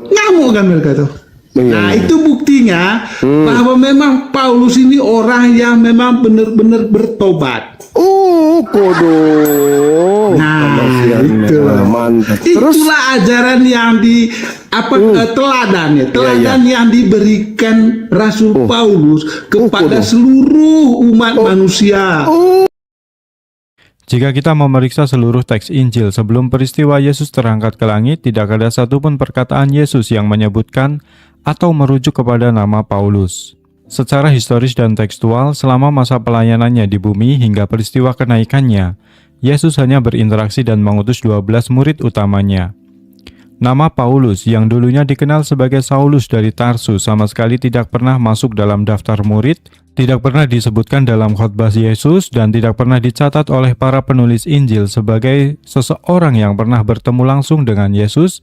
[SPEAKER 1] Ngamuk kan mereka tuh. Nah itu buktinya bahwa memang Paulus ini orang yang memang benar-benar bertobat.
[SPEAKER 2] Kodong.
[SPEAKER 1] Mantap. Itulah ajaran yang teladan yang diberikan Rasul Paulus kepada seluruh umat manusia.
[SPEAKER 3] Jika kita memeriksa seluruh teks Injil sebelum peristiwa Yesus terangkat ke langit, tidak ada satupun perkataan Yesus yang menyebutkan atau merujuk kepada nama Paulus. Secara historis dan tekstual, selama masa pelayanannya di bumi hingga peristiwa kenaikannya, Yesus hanya berinteraksi dan mengutus 12 murid utamanya. Nama Paulus yang dulunya dikenal sebagai Saulus dari Tarsus sama sekali tidak pernah masuk dalam daftar murid, tidak pernah disebutkan dalam khotbah Yesus, dan tidak pernah dicatat oleh para penulis Injil sebagai seseorang yang pernah bertemu langsung dengan Yesus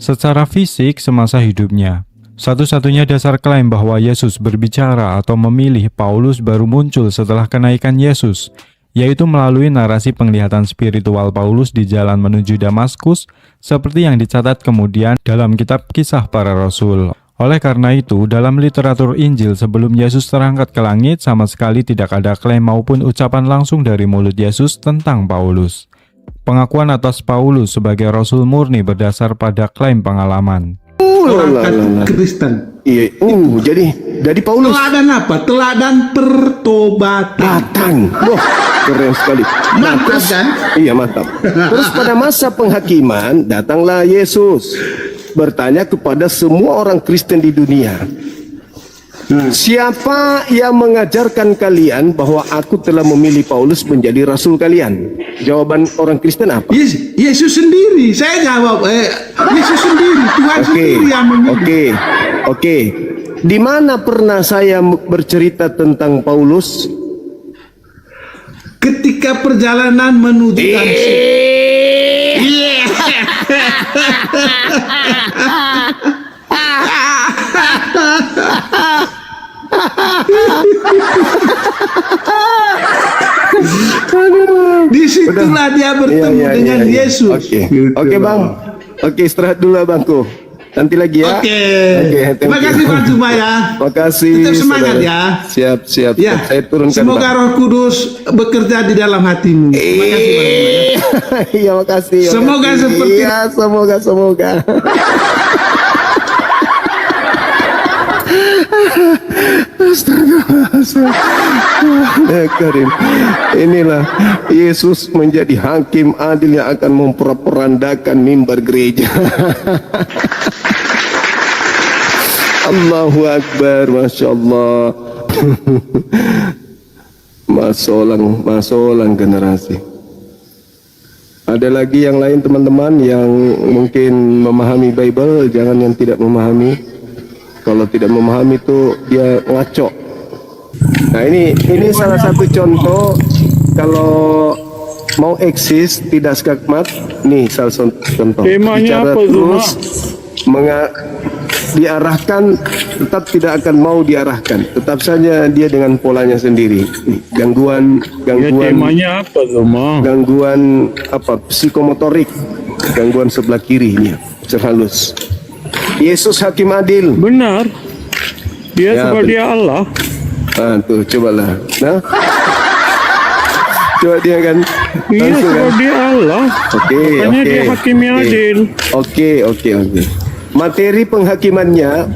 [SPEAKER 3] secara fisik semasa hidupnya. Satu-satunya dasar klaim bahwa Yesus berbicara atau memilih Paulus baru muncul setelah kenaikan Yesus, yaitu melalui narasi penglihatan spiritual Paulus di jalan menuju Damaskus, seperti yang dicatat kemudian dalam kitab Kisah Para Rasul. Oleh karena itu, dalam literatur Injil sebelum Yesus terangkat ke langit, sama sekali tidak ada klaim maupun ucapan langsung dari mulut Yesus tentang Paulus. Pengakuan atas Paulus sebagai Rasul murni berdasar pada klaim pengalaman.
[SPEAKER 1] Orang Kristen.
[SPEAKER 2] Iya. Jadi dari Paulus.
[SPEAKER 1] Teladan apa? Teladan pertobatan.
[SPEAKER 2] Keren sekali.
[SPEAKER 1] Mantap kan?
[SPEAKER 2] Iya mantap. Terus pada masa penghakiman datanglah Yesus bertanya kepada semua orang Kristen di dunia. Siapa yang mengajarkan kalian bahwa aku telah memilih Paulus menjadi rasul kalian? Jawaban orang Kristen apa?
[SPEAKER 1] Yesus sendiri. Saya jawab, Yesus sendiri. Tuhan sendiri yang memilih.
[SPEAKER 2] Oke. Di mana pernah saya bercerita tentang Paulus?
[SPEAKER 1] Ketika perjalanan menuju Damaskus. Disitulah dia bertemu dengan Yesus.
[SPEAKER 2] Oke bang. Oke, istirahat dulu bangku. Nanti lagi ya.
[SPEAKER 1] Oke. Terima kasih Bang Juma ya.
[SPEAKER 2] Makasih.
[SPEAKER 1] Tetap semangat ya.
[SPEAKER 2] Siap.
[SPEAKER 1] Ya.
[SPEAKER 2] Saya turunkan.
[SPEAKER 1] Semoga Roh Kudus bekerja di dalam hatimu. Terima kasih Bang Juma ya.
[SPEAKER 2] Iya makasih.
[SPEAKER 1] Semoga seperti.
[SPEAKER 2] Iya semoga. Ya Karim, inilah Yesus menjadi hakim adil yang akan memperandakan mimbar gereja. Allahu Akbar, Masya Allah. Masolang generasi. Ada lagi yang lain teman-teman yang mungkin memahami Bible, jangan yang tidak memahami. Kalau tidak memahami itu dia ngaco. Nah ini salah satu contoh kalau mau eksis tidak skakmat. Nih salah satu contoh.
[SPEAKER 4] Temanya
[SPEAKER 2] bicara
[SPEAKER 4] apa,
[SPEAKER 2] terus diarahkan tetap tidak akan mau diarahkan, tetap saja dia dengan polanya sendiri. Gangguan
[SPEAKER 4] temanya apa, Zuma?
[SPEAKER 2] gangguan psikomotorik, gangguan sebelah kirinya halus. Yesus hakim adil.
[SPEAKER 4] Benar. Dia
[SPEAKER 2] Ya,
[SPEAKER 4] sebagai Allah.
[SPEAKER 2] Tuh cobalah. Nah, coba dia kan.
[SPEAKER 4] Iya,
[SPEAKER 2] langsung kan?
[SPEAKER 4] sebagai Allah. Makanya dia hakim yang adil.
[SPEAKER 2] Oke. Materi penghakimannya,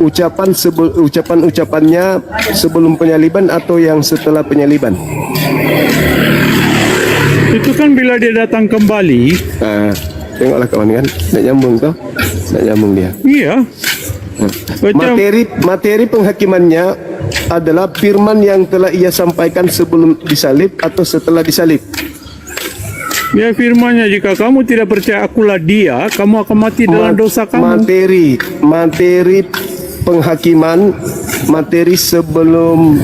[SPEAKER 2] ucapan-ucapannya sebelum penyaliban atau yang setelah penyaliban?
[SPEAKER 4] Itu kan bila dia datang kembali.
[SPEAKER 2] Tengoklah kawan kan, nak nyambung toh, nak nyambung dia.
[SPEAKER 4] Iya. Macam
[SPEAKER 2] Materi penghakimannya adalah firman yang telah ia sampaikan sebelum disalib atau setelah disalib.
[SPEAKER 4] ya firmannya, jika kamu tidak percaya akulah dia, kamu akan mati dalam dosa kamu.
[SPEAKER 2] Materi penghakiman, materi sebelum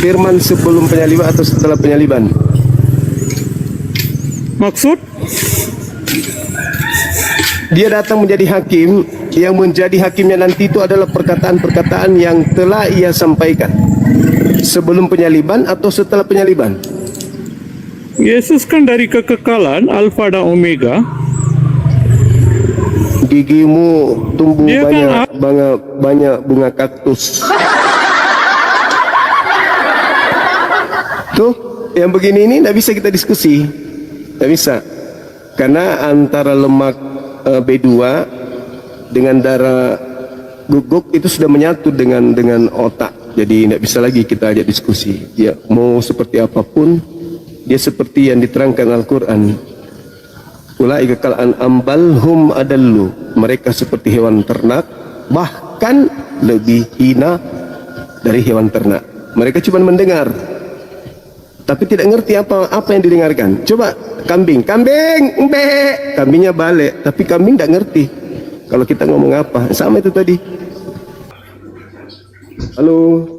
[SPEAKER 2] firman sebelum penyaliban atau setelah penyaliban.
[SPEAKER 4] Maksud?
[SPEAKER 2] Dia datang menjadi hakim, yang menjadi hakimnya nanti itu adalah perkataan-perkataan yang telah ia sampaikan sebelum penyaliban atau setelah penyaliban.
[SPEAKER 4] Yesus kan dari kekekalan, Alfa dan Omega.
[SPEAKER 2] Gigimu tumbuh
[SPEAKER 4] Dia kan
[SPEAKER 2] banyak bunga kaktus. Tuh, yang begini ini tidak bisa kita diskusi, tidak bisa, karena antara lemak B2 dengan darah guguk itu sudah menyatu dengan otak, jadi tidak bisa lagi kita ajak diskusi. Ya mau seperti apapun, dia seperti yang diterangkan Al-Quran. Ulaika kal an'am bal hum adallu. Mereka seperti hewan ternak, bahkan lebih hina dari hewan ternak. Mereka cuma mendengar, tapi tidak ngerti apa yang didengarkan. Coba kambing, kambingnya balik, tapi kambing tidak ngerti kalau kita ngomong apa. Sama itu tadi. Halo,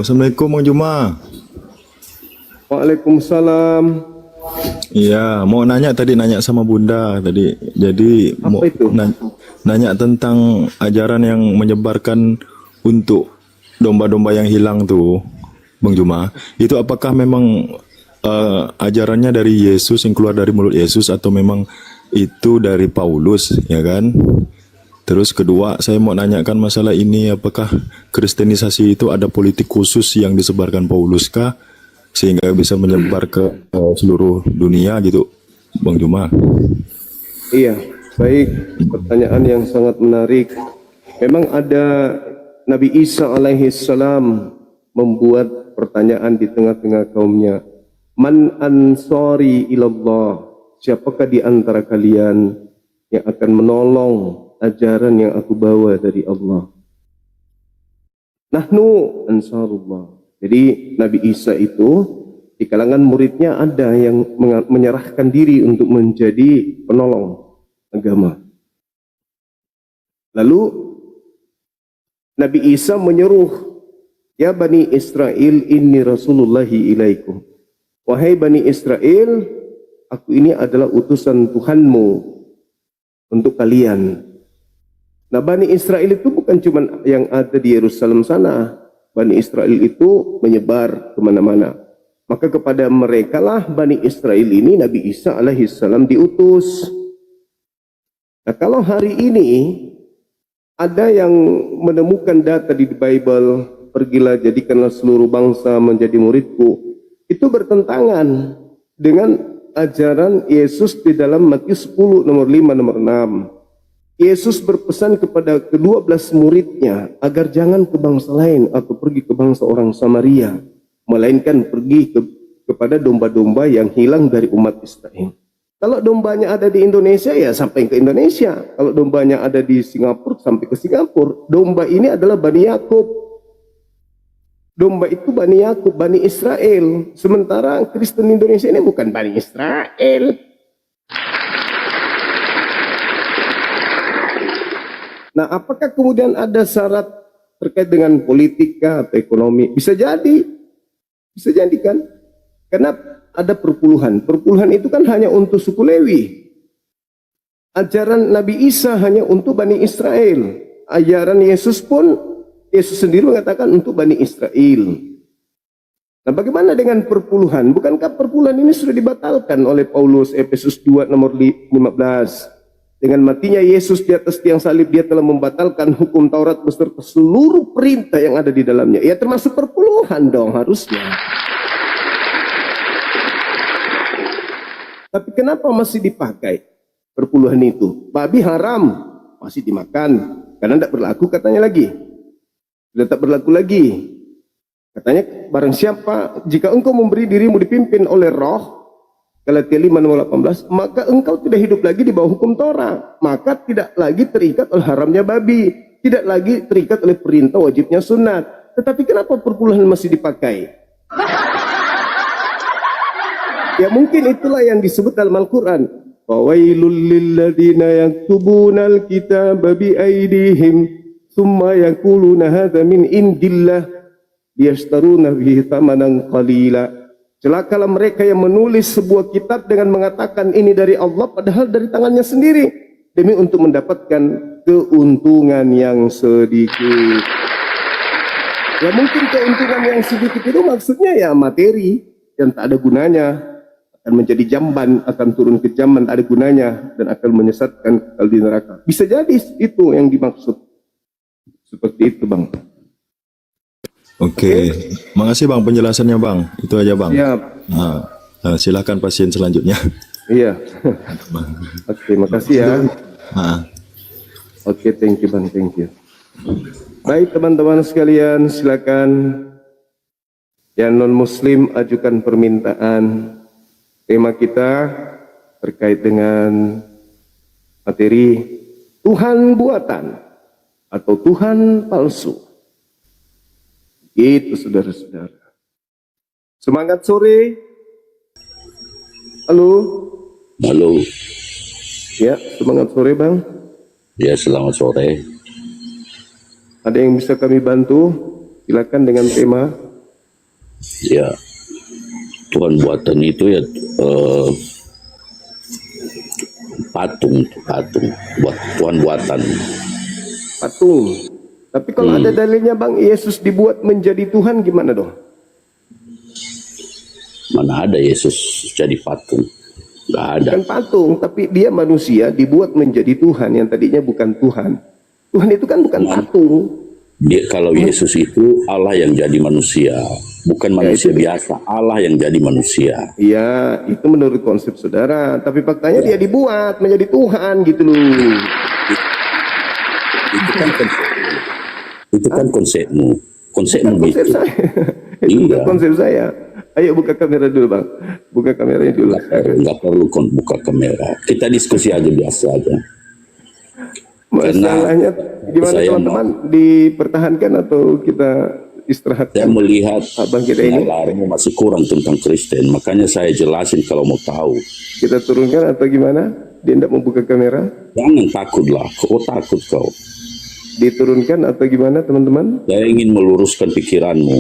[SPEAKER 5] Assalamualaikum Bang Juma.
[SPEAKER 2] Waalaikumsalam.
[SPEAKER 5] Iya, mau nanya sama Bunda tadi. Jadi
[SPEAKER 2] Apa
[SPEAKER 5] mau
[SPEAKER 2] itu?
[SPEAKER 5] nanya tentang ajaran yang menyebarkan untuk domba-domba yang hilang tuh, Bang Juma. Itu apakah memang ajarannya dari Yesus, yang keluar dari mulut Yesus, atau memang itu dari Paulus, ya kan? Terus kedua, saya mau nanyakan masalah ini, apakah kristenisasi itu ada politik khusus yang disebarkan Paulus kah, sehingga bisa menyebar ke seluruh dunia gitu, Bang Juma?
[SPEAKER 2] Iya, baik, pertanyaan yang sangat menarik. Memang ada Nabi Isa alaihi salam membuat pertanyaan di tengah-tengah kaumnya. Man ansari ilallah? Siapakah di antara kalian yang akan menolong ajaran yang aku bawa dari Allah? Nahnu ansarullah. Jadi Nabi Isa itu di kalangan muridnya ada yang menyerahkan diri untuk menjadi penolong agama. Lalu Nabi Isa menyeru, ya Bani Israel, inni rasulullahi ilaikum. Wahai Bani Israel, aku ini adalah utusan Tuhanmu untuk kalian. Nah, Bani Israel itu bukan cuma yang ada di Yerusalem sana. Bani Israel itu menyebar kemana-mana. Maka kepada mereka lah Bani Israel ini Nabi Isa alaihissalam diutus. Nah, kalau hari ini ada yang menemukan data di Bible, pergilah jadikanlah seluruh bangsa menjadi muridku, itu bertentangan dengan ajaran Yesus di dalam Matius 10 nomor 5 nomor 6. Yesus berpesan kepada ke-12 muridnya agar jangan ke bangsa lain atau pergi ke bangsa orang Samaria, melainkan pergi kepada domba-domba yang hilang dari umat Israel. Kalau dombanya ada di Indonesia, ya sampai ke Indonesia. Kalau dombanya ada di Singapura, sampai ke Singapura. Domba ini adalah Bani Yakub. Domba itu Bani Yakub, Bani Israel. Sementara Kristen Indonesia ini bukan Bani Israel. Nah, apakah kemudian ada syarat terkait dengan politika atau ekonomi? Bisa jadi kan? Karena ada perpuluhan. Perpuluhan itu kan hanya untuk suku Lewi. Ajaran Nabi Isa hanya untuk Bani Israel. Ajaran Yesus pun, Yesus sendiri mengatakan untuk Bani Israel. Nah, bagaimana dengan perpuluhan? Bukankah perpuluhan ini sudah dibatalkan oleh Paulus, Efesus 2 nomor 15? Dengan matinya Yesus di atas tiang salib, dia telah membatalkan hukum Taurat beserta seluruh perintah yang ada di dalamnya. Ya, termasuk perpuluhan dong harusnya. Tapi kenapa masih dipakai perpuluhan itu? Babi haram, masih dimakan. Karena tidak berlaku katanya lagi. Sudah tak berlaku lagi. Katanya barang siapa, jika engkau memberi dirimu dipimpin oleh roh, Galatia 5 nomor 18, maka engkau tidak hidup lagi di bawah hukum Torah. Maka tidak lagi terikat oleh haramnya babi. Tidak lagi terikat oleh perintah wajibnya sunat. Tetapi kenapa perpuluhan masih dipakai? Ya mungkin itulah yang disebut dalam Al-Quran. Fawailul lilladzina yaktubunal kitaba bi aidihim thumma yaquluna hadza min indillah liyashtaruna bihi thamanan qalila. Celakalah mereka yang menulis sebuah kitab dengan mengatakan ini dari Allah padahal dari tangannya sendiri demi untuk mendapatkan keuntungan yang sedikit. Ya mungkin keuntungan yang sedikit itu maksudnya ya materi yang tak ada gunanya, akan menjadi jamban, akan turun ke zaman tak ada gunanya dan akan menyesatkan kekal di neraka. Bisa jadi itu yang dimaksud. Seperti itu, Bang.
[SPEAKER 5] Oke, makasih Bang penjelasannya Bang. Itu aja Bang.
[SPEAKER 2] Siap.
[SPEAKER 5] Silakan pasien selanjutnya.
[SPEAKER 2] Iya. Oke, makasih ya. Oke, thank you Bang, thank you. Baik teman-teman sekalian, silakan yang non Muslim ajukan permintaan. Tema kita terkait dengan materi Tuhan buatan atau Tuhan palsu. Itu saudara-saudara. Semangat sore. Halo.
[SPEAKER 6] Halo.
[SPEAKER 2] Ya, semangat sore Bang.
[SPEAKER 6] Ya, selamat sore.
[SPEAKER 2] Ada yang bisa kami bantu? Silakan dengan tema.
[SPEAKER 6] Ya, Tuhan buatan itu ya patung buat Tuhan buatan.
[SPEAKER 2] Patung. Tapi kalau ada dalilnya Bang, Yesus dibuat menjadi Tuhan gimana dong?
[SPEAKER 6] Mana ada Yesus jadi patung? Gak ada.
[SPEAKER 2] Bukan patung, tapi dia manusia dibuat menjadi Tuhan yang tadinya bukan Tuhan. Tuhan itu kan bukan patung.
[SPEAKER 6] Dia kalau Yesus itu Allah yang jadi manusia, bukan manusia biasa. Allah yang jadi manusia.
[SPEAKER 2] Iya, itu menurut konsep saudara. Tapi faktanya dia dibuat menjadi Tuhan gitu loh.
[SPEAKER 6] Itu kan konsepmu. Konsepmu
[SPEAKER 2] Konsep
[SPEAKER 6] gitu.
[SPEAKER 2] saya. Itu bukan konsep saya. Ayo buka kamera dulu Bang. Buka kameranya dulu.
[SPEAKER 6] Nggak perlu buka kamera. Kita diskusi aja biasa aja.
[SPEAKER 2] Masalahnya gimana teman-teman? Dipertahankan atau kita istirahat?
[SPEAKER 6] Saya melihat
[SPEAKER 2] Abang kita ini
[SPEAKER 6] larinya masih kurang tentang Kristen. Makanya saya jelasin kalau mau tahu.
[SPEAKER 2] kita turunkan atau gimana? Dia tidak mau buka kamera?
[SPEAKER 6] Jangan takutlah. Kau takut kau.
[SPEAKER 2] Diturunkan atau gimana teman-teman?
[SPEAKER 6] Saya ingin meluruskan pikiranmu.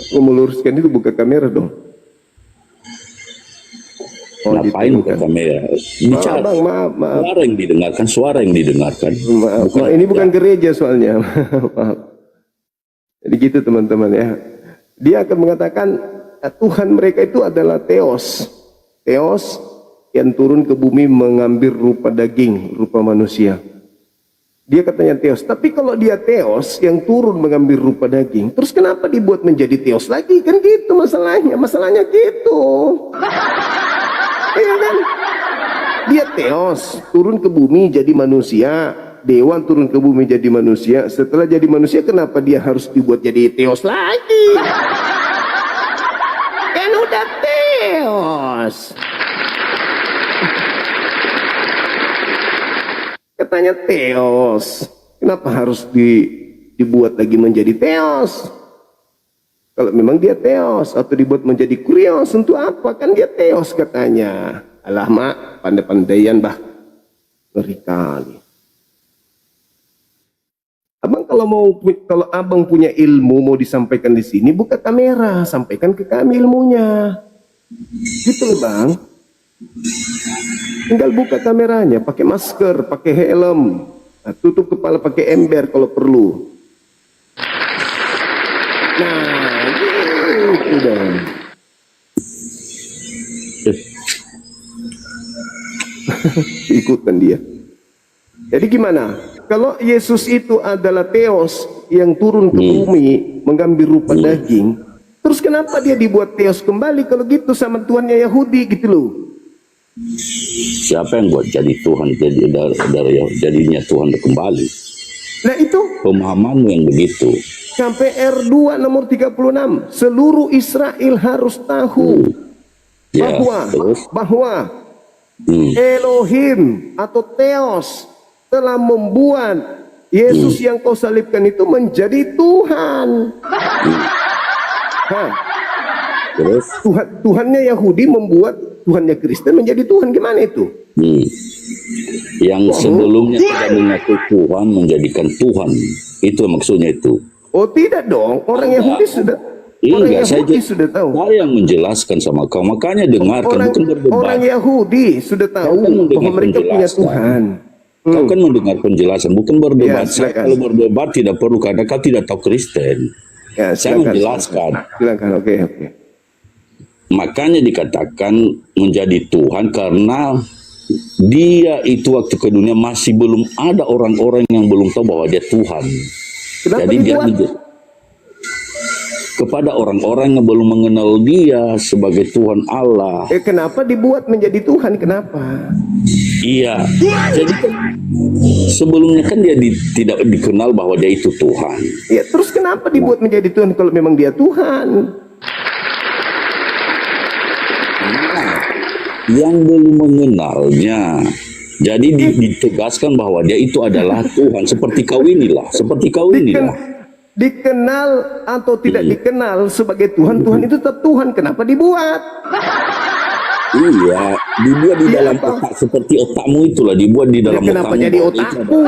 [SPEAKER 2] Aku meluruskan itu buka kamera dong.
[SPEAKER 6] Ngapain buka kamera? Bicara.
[SPEAKER 2] Maaf, Bang, maaf.
[SPEAKER 6] Suara yang didengarkan, suara yang didengarkan.
[SPEAKER 2] Maaf. Ini bukan gereja soalnya. Maaf. Jadi gitu teman-teman ya. Dia akan mengatakan Tuhan mereka itu adalah Theos. Theos yang turun ke bumi mengambil rupa daging, rupa manusia. Dia katanya Theos. Tapi kalau dia Theos yang turun mengambil rupa daging, terus kenapa dibuat menjadi Theos lagi? Kan gitu masalahnya. Masalahnya gitu. Iya kan? Dia teos, turun ke bumi jadi manusia. Dewa turun ke bumi jadi manusia. Setelah jadi manusia, kenapa dia harus dibuat jadi teos lagi? Kan udah teos. Katanya teos, kenapa harus dibuat lagi menjadi teos? Kalau memang dia teos atau dibuat menjadi kurios, untuk apa? Kan dia teos katanya. Alah mak, pandai-pandaian bah, ngeri kali. Abang kalau abang punya ilmu mau disampaikan di sini, buka kamera, sampaikan ke kami ilmunya. Gitu loh bang. Tinggal buka kameranya, pakai masker, pakai helm, tutup kepala pakai ember kalau perlu. Nah, gitu dong. Ikutan dia. Jadi gimana? Kalau Yesus itu adalah teos yang turun ke bumi mengambil rupa daging, terus kenapa dia dibuat teos kembali kalau gitu sama Tuhannya Yahudi gitu loh?
[SPEAKER 6] Siapa yang buat jadi Tuhan, jadinya Tuhan kembali?
[SPEAKER 2] Nah itu
[SPEAKER 6] Pemahamanmu yang begitu.
[SPEAKER 2] sampai R2 nomor 36, seluruh Israel harus tahu
[SPEAKER 6] Ya, terus?
[SPEAKER 2] bahwa Elohim atau Theos telah membuat Yesus yang kau salibkan itu menjadi Tuhan.
[SPEAKER 6] Terus?
[SPEAKER 2] Tuhannya Yahudi membuat Tuhannya Kristen menjadi Tuhan, gimana itu?
[SPEAKER 6] Yang sebelumnya tidak mengaku Tuhan menjadikan Tuhan, itu maksudnya itu.
[SPEAKER 2] Oh tidak dong, orang Yahudi sudah sudah tahu.
[SPEAKER 6] Saya yang menjelaskan sama kau, makanya dengarkan, bukan berdebat.
[SPEAKER 2] Orang Yahudi sudah tahu bahwa mereka punya Tuhan.
[SPEAKER 6] Kau kan mendengar penjelasan, bukan berdebat.
[SPEAKER 2] Ya,
[SPEAKER 6] Saya
[SPEAKER 2] silakan.
[SPEAKER 6] kalau berdebat tidak perlu, karena kau tidak tahu Kristen.
[SPEAKER 2] Ya,
[SPEAKER 6] Saya menjelaskan.
[SPEAKER 2] Silakan, oke.
[SPEAKER 6] Makanya dikatakan menjadi Tuhan karena dia itu waktu ke dunia masih belum ada orang-orang yang belum tahu bahwa dia Tuhan.
[SPEAKER 2] Kenapa
[SPEAKER 6] Jadi dia
[SPEAKER 2] dibuat?
[SPEAKER 6] kepada orang-orang yang belum mengenal dia sebagai Tuhan Allah.
[SPEAKER 2] Kenapa dibuat menjadi Tuhan? Kenapa?
[SPEAKER 6] Iya. Jadi kan sebelumnya kan dia tidak dikenal bahwa dia itu Tuhan.
[SPEAKER 2] Ya, terus kenapa dibuat menjadi Tuhan kalau memang dia Tuhan?
[SPEAKER 6] Yang belum mengenalnya. Jadi ditegaskan bahwa dia itu adalah Tuhan. Seperti kau inilah.
[SPEAKER 2] Dikenal atau tidak dikenal sebagai Tuhan, Tuhan itu tetap Tuhan. Kenapa dibuat?
[SPEAKER 6] Iya, dibuat di dalam otak seperti otakmu itulah, dibuat di dalam otakmu.
[SPEAKER 2] Kenapa jadi otakku?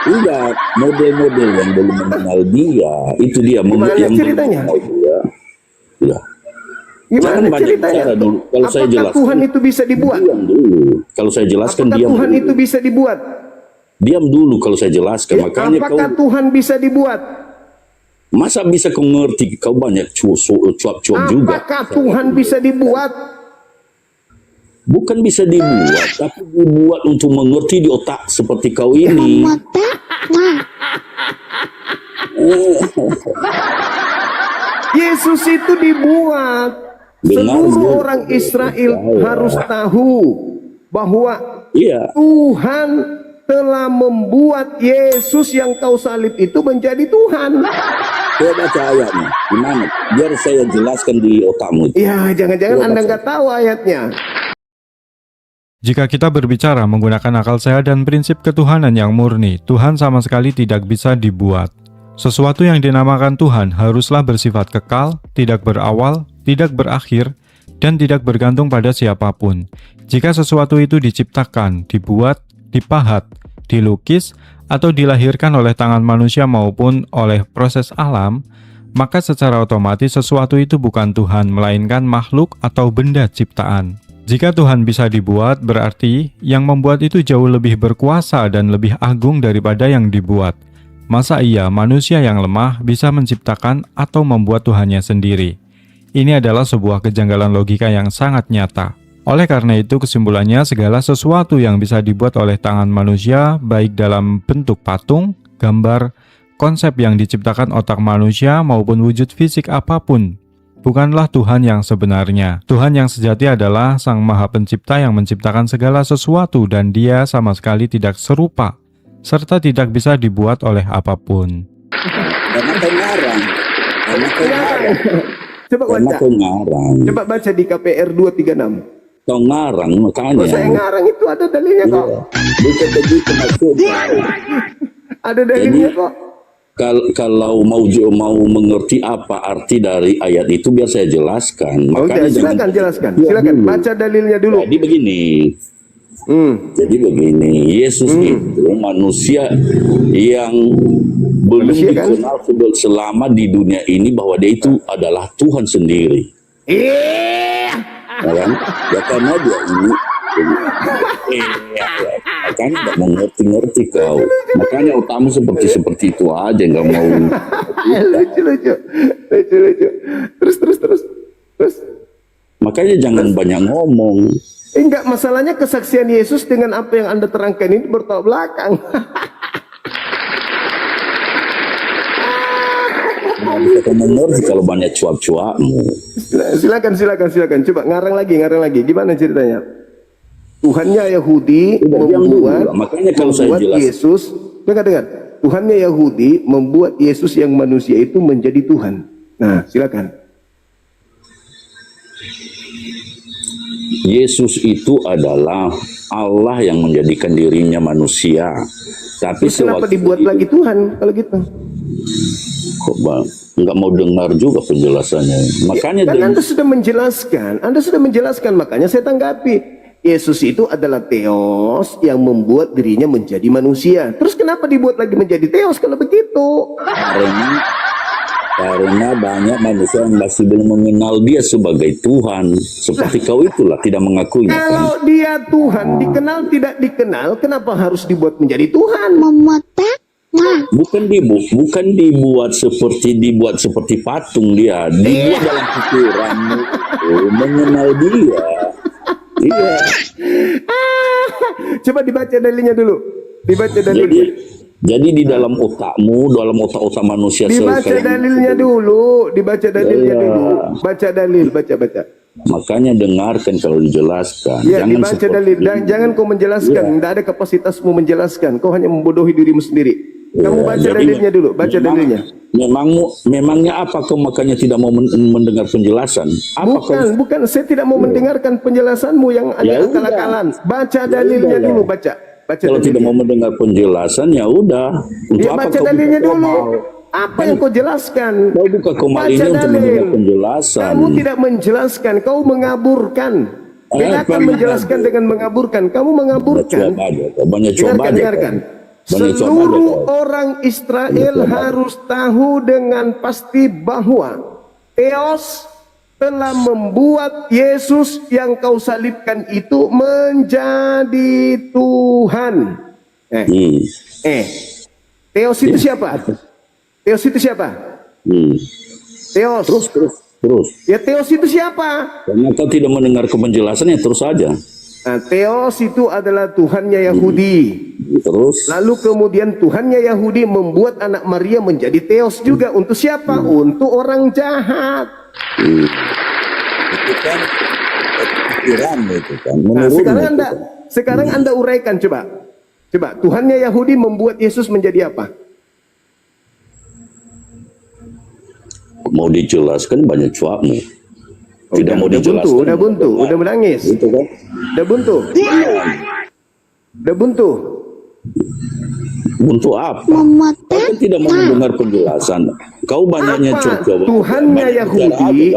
[SPEAKER 6] Iya, model-model yang belum mengenal dia, itu dia.
[SPEAKER 2] Gimana
[SPEAKER 6] yang
[SPEAKER 2] ceritanya?
[SPEAKER 6] Iya.
[SPEAKER 2] Gimana
[SPEAKER 6] Jangan banyak
[SPEAKER 2] ceritanya?
[SPEAKER 6] bicara dulu. Kalau saya
[SPEAKER 2] Apakah
[SPEAKER 6] jelaskan,
[SPEAKER 2] Tuhan itu bisa dibuat?
[SPEAKER 6] diam dulu. Kalau saya jelaskan,
[SPEAKER 2] Apakah
[SPEAKER 6] diam
[SPEAKER 2] Tuhan
[SPEAKER 6] dulu.
[SPEAKER 2] itu bisa dibuat?
[SPEAKER 6] Diam dulu kalau saya jelaskan.
[SPEAKER 2] Ya,
[SPEAKER 6] Makanya
[SPEAKER 2] apakah Tuhan bisa dibuat?
[SPEAKER 6] masa bisa kau ngerti? Kau banyak cuap-cuap juga.
[SPEAKER 2] Apakah Tuhan bisa dibuat?
[SPEAKER 6] Bukan bisa dibuat, tapi dibuat untuk mengerti di otak seperti kau ini.
[SPEAKER 2] Yesus itu dibuat.
[SPEAKER 6] Benar,
[SPEAKER 2] Seluruh
[SPEAKER 6] Bu.
[SPEAKER 2] orang Israel
[SPEAKER 6] Tahu.
[SPEAKER 2] harus tahu bahwa
[SPEAKER 6] Iya.
[SPEAKER 2] Tuhan telah membuat Yesus yang kau salib itu menjadi Tuhan.
[SPEAKER 6] Saya baca ayatnya. Gimana? Biar saya jelaskan di otakmu.
[SPEAKER 2] Ya, jangan-jangan Anda nggak tahu ayatnya.
[SPEAKER 3] Jika kita berbicara menggunakan akal sehat dan prinsip ketuhanan yang murni, Tuhan sama sekali tidak bisa dibuat. Sesuatu yang dinamakan Tuhan haruslah bersifat kekal, tidak berawal, tidak berakhir, dan tidak bergantung pada siapapun. Jika sesuatu itu diciptakan, dibuat, dipahat, dilukis, atau dilahirkan oleh tangan manusia maupun oleh proses alam, maka secara otomatis sesuatu itu bukan Tuhan, melainkan makhluk atau benda ciptaan. Jika Tuhan bisa dibuat, berarti yang membuat itu jauh lebih berkuasa dan lebih agung daripada yang dibuat. Masa iya manusia yang lemah bisa menciptakan atau membuat Tuhannya sendiri? Ini adalah sebuah kejanggalan logika yang sangat nyata. Oleh karena itu, kesimpulannya segala sesuatu yang bisa dibuat oleh tangan manusia, baik dalam bentuk patung, gambar, konsep yang diciptakan otak manusia maupun wujud fisik apapun, bukanlah Tuhan yang sebenarnya. Tuhan yang sejati adalah Sang Maha Pencipta yang menciptakan segala sesuatu dan Dia sama sekali tidak serupa, serta tidak bisa dibuat oleh apapun.
[SPEAKER 6] Karena kau ngarang. Karena kau ngarang.
[SPEAKER 2] Coba
[SPEAKER 6] Karena
[SPEAKER 2] baca.
[SPEAKER 6] kau ngarang.
[SPEAKER 2] Coba baca di KPR 236.
[SPEAKER 6] Kau ngarang, makanya.
[SPEAKER 2] Oh, saya ngarang itu ada dalilnya kok.
[SPEAKER 6] Bukan begitu maksudnya.
[SPEAKER 2] Ada dalilnya kok.
[SPEAKER 6] Kalau mau mengerti apa arti dari ayat itu biar saya jelaskan.
[SPEAKER 2] Oke,
[SPEAKER 6] Makanya
[SPEAKER 2] silakan jelaskan. Silakan baca dalilnya dulu.
[SPEAKER 6] Jadi begini. Jadi begini, Yesus itu manusia yang belum
[SPEAKER 2] Manusia, kan?
[SPEAKER 6] dikenal selama di dunia ini bahwa dia itu adalah Tuhan sendiri. Ya kan? Ya karena dia ini makanya nggak mengerti kau. Makanya utama seperti itu aja, nggak mau.
[SPEAKER 2] lucu. Terus.
[SPEAKER 6] Makanya jangan banyak ngomong.
[SPEAKER 2] Enggak, masalahnya kesaksian Yesus dengan apa yang Anda terangkan ini bertolak belakang.
[SPEAKER 6] Kau mengerti kalau banyak cuap-cuapmu.
[SPEAKER 2] Silakan. Coba ngarang lagi. Gimana ceritanya? Tuhannya Yahudi membuat
[SPEAKER 6] Makanya kalau saya jelas,
[SPEAKER 2] Yesus, dengar. Tuhannya Yahudi membuat Yesus yang manusia itu menjadi Tuhan. Nah, silakan.
[SPEAKER 6] Yesus itu adalah Allah yang menjadikan dirinya manusia. Tapi
[SPEAKER 2] Terus kenapa
[SPEAKER 6] sewaktu
[SPEAKER 2] dibuat
[SPEAKER 6] itu,
[SPEAKER 2] lagi Tuhan kalau gitu?
[SPEAKER 6] kok Bang, nggak mau dengar juga penjelasannya. Makanya
[SPEAKER 2] Kan Anda sudah menjelaskan, makanya saya tanggapi. Yesus itu adalah Theos yang membuat dirinya menjadi manusia. Terus kenapa dibuat lagi menjadi Theos kalau begitu?
[SPEAKER 6] karena banyak manusia yang masih belum mengenal dia sebagai Tuhan. Seperti kau itulah tidak mengakuinya. Kan?
[SPEAKER 2] Kalau dia Tuhan, dikenal tidak dikenal, kenapa harus dibuat menjadi Tuhan?
[SPEAKER 6] Bukan dibuat seperti patung dia, dibuat dalam pikiranmu mengenal dia. Iya.
[SPEAKER 2] Coba dibaca dalilnya dulu.
[SPEAKER 6] Jadi di dalam otakmu, dalam otak-otak manusia
[SPEAKER 2] Dibaca dalilnya dulu. Baca dalil.
[SPEAKER 6] Makanya dengarkan kalau dijelaskan.
[SPEAKER 2] Ya,
[SPEAKER 6] Jangan
[SPEAKER 2] dibaca
[SPEAKER 6] seperti
[SPEAKER 2] dalil.
[SPEAKER 6] ini.
[SPEAKER 2] Jangan kau menjelaskan. Tidak ada kapasitasmu menjelaskan. Kau hanya membodohi dirimu sendiri. Kamu baca
[SPEAKER 6] Jadi
[SPEAKER 2] dalilnya dulu. Baca dalilnya.
[SPEAKER 6] Memangnya apa kau makanya tidak mau mendengar penjelasan?
[SPEAKER 2] Bukan. Saya tidak mau mendengarkan penjelasanmu yang
[SPEAKER 6] Ya
[SPEAKER 2] ada akal-akalan. Baca dalilnya dulu. Baca
[SPEAKER 6] Kalau tidak mau mendengar penjelasan ya udah. Untuk
[SPEAKER 2] Ya,
[SPEAKER 6] apa
[SPEAKER 2] baca
[SPEAKER 6] kau
[SPEAKER 2] dalilnya
[SPEAKER 6] buka
[SPEAKER 2] dulu.
[SPEAKER 6] komal?
[SPEAKER 2] Apa yang kau jelaskan?
[SPEAKER 6] Kau buka komal ini untuk mendengar penjelasan.
[SPEAKER 2] Kamu tidak menjelaskan, kau mengaburkan. Bedakan menjelaskan dengan mengaburkan. Kamu mengaburkan.
[SPEAKER 6] Banyak coba
[SPEAKER 2] Dengarkan. Seluruh orang Israel harus tahu dengan pasti bahwa Theos telah membuat Yesus yang kau salibkan itu menjadi Tuhan. Theos itu siapa? Theos.
[SPEAKER 6] Terus.
[SPEAKER 2] Ya, Theos itu siapa?
[SPEAKER 6] Karena kau tidak mendengar penjelasannya terus saja.
[SPEAKER 2] Nah, Theos itu adalah Tuhannya Yahudi.
[SPEAKER 6] Terus.
[SPEAKER 2] Lalu kemudian Tuhannya Yahudi membuat anak Maria menjadi Theos juga. Untuk siapa? Untuk orang jahat.
[SPEAKER 6] Itu kan pikiran itu kan.
[SPEAKER 2] Nah, sekarang anda uraikan coba. Tuhannya Yahudi membuat Yesus menjadi apa?
[SPEAKER 6] Mau dijelaskan banyak cuapmu. Tidak mau dijelaskan.
[SPEAKER 2] Udah buntu, udah menangis.
[SPEAKER 6] Itu kan.
[SPEAKER 2] Udah buntu.
[SPEAKER 6] Untuk apa? Kau kan tidak mau mendengar penjelasan. Kau banyaknya coba.
[SPEAKER 2] Tuhannya Yahudi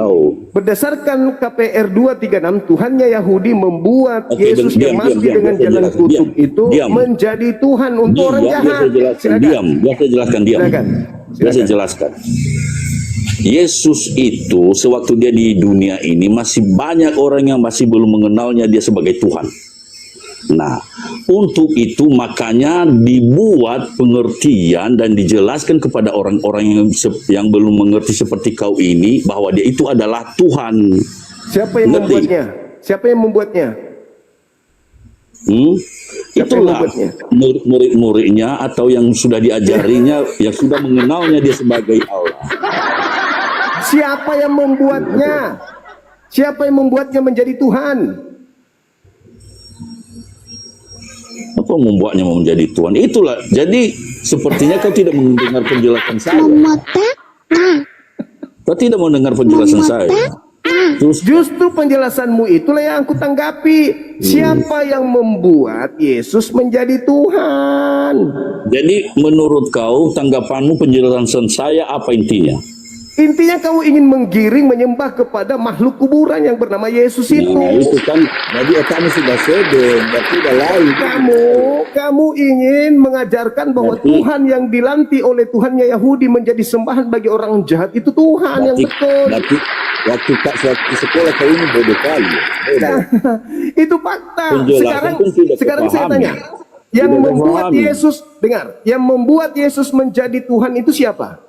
[SPEAKER 2] berdasarkan KPR 236, Tuhannya Yahudi membuat Yesus yang mati dengan jalan kutub itu menjadi Tuhan untuk orang jahat.
[SPEAKER 6] Biar saya jelaskan. Yesus itu sewaktu dia di dunia ini masih banyak orang yang masih belum mengenalnya dia sebagai Tuhan. Nah, untuk itu makanya dibuat pengertian dan dijelaskan kepada orang-orang yang belum mengerti seperti kau ini bahwa dia itu adalah Tuhan.
[SPEAKER 2] Siapa yang membuatnya?
[SPEAKER 6] Itulah murid-muridnya atau yang sudah diajarinya, yang sudah mengenalnya dia sebagai Allah.
[SPEAKER 2] Siapa yang membuatnya? Siapa yang membuatnya menjadi Tuhan?
[SPEAKER 6] Apa membuatnya mau menjadi Tuhan? Itulah. Jadi sepertinya kau tidak mendengar penjelasan saya. Kau tidak mau dengar penjelasan saya. Terus
[SPEAKER 2] Justru penjelasanmu itulah yang aku tanggapi. Siapa yang membuat Yesus menjadi Tuhan?
[SPEAKER 6] jadi menurut kau tanggapanmu penjelasan saya apa intinya?
[SPEAKER 2] Intinya kamu ingin menggiring menyembah kepada makhluk kuburan yang bernama Yesus itu.
[SPEAKER 6] Nah, itu kan jadi kamu sudah sedeng, berarti udah lain.
[SPEAKER 2] Kamu ingin mengajarkan bahwa
[SPEAKER 6] Berarti-
[SPEAKER 2] Tuhan yang dilantik oleh Tuhannya Yahudi menjadi sembahan bagi orang jahat itu Tuhan yang betul.
[SPEAKER 6] Berarti waktu tak waktu sekolah kau ini bodoh kali. Bodoh.
[SPEAKER 2] Itu fakta.
[SPEAKER 6] Penjelasan pun tidak
[SPEAKER 2] Sekarang saya
[SPEAKER 6] kepahami.
[SPEAKER 2] tanya, yang
[SPEAKER 6] Tidak
[SPEAKER 2] membuat
[SPEAKER 6] kepahami.
[SPEAKER 2] Yesus, dengar, yang membuat Yesus menjadi Tuhan itu siapa?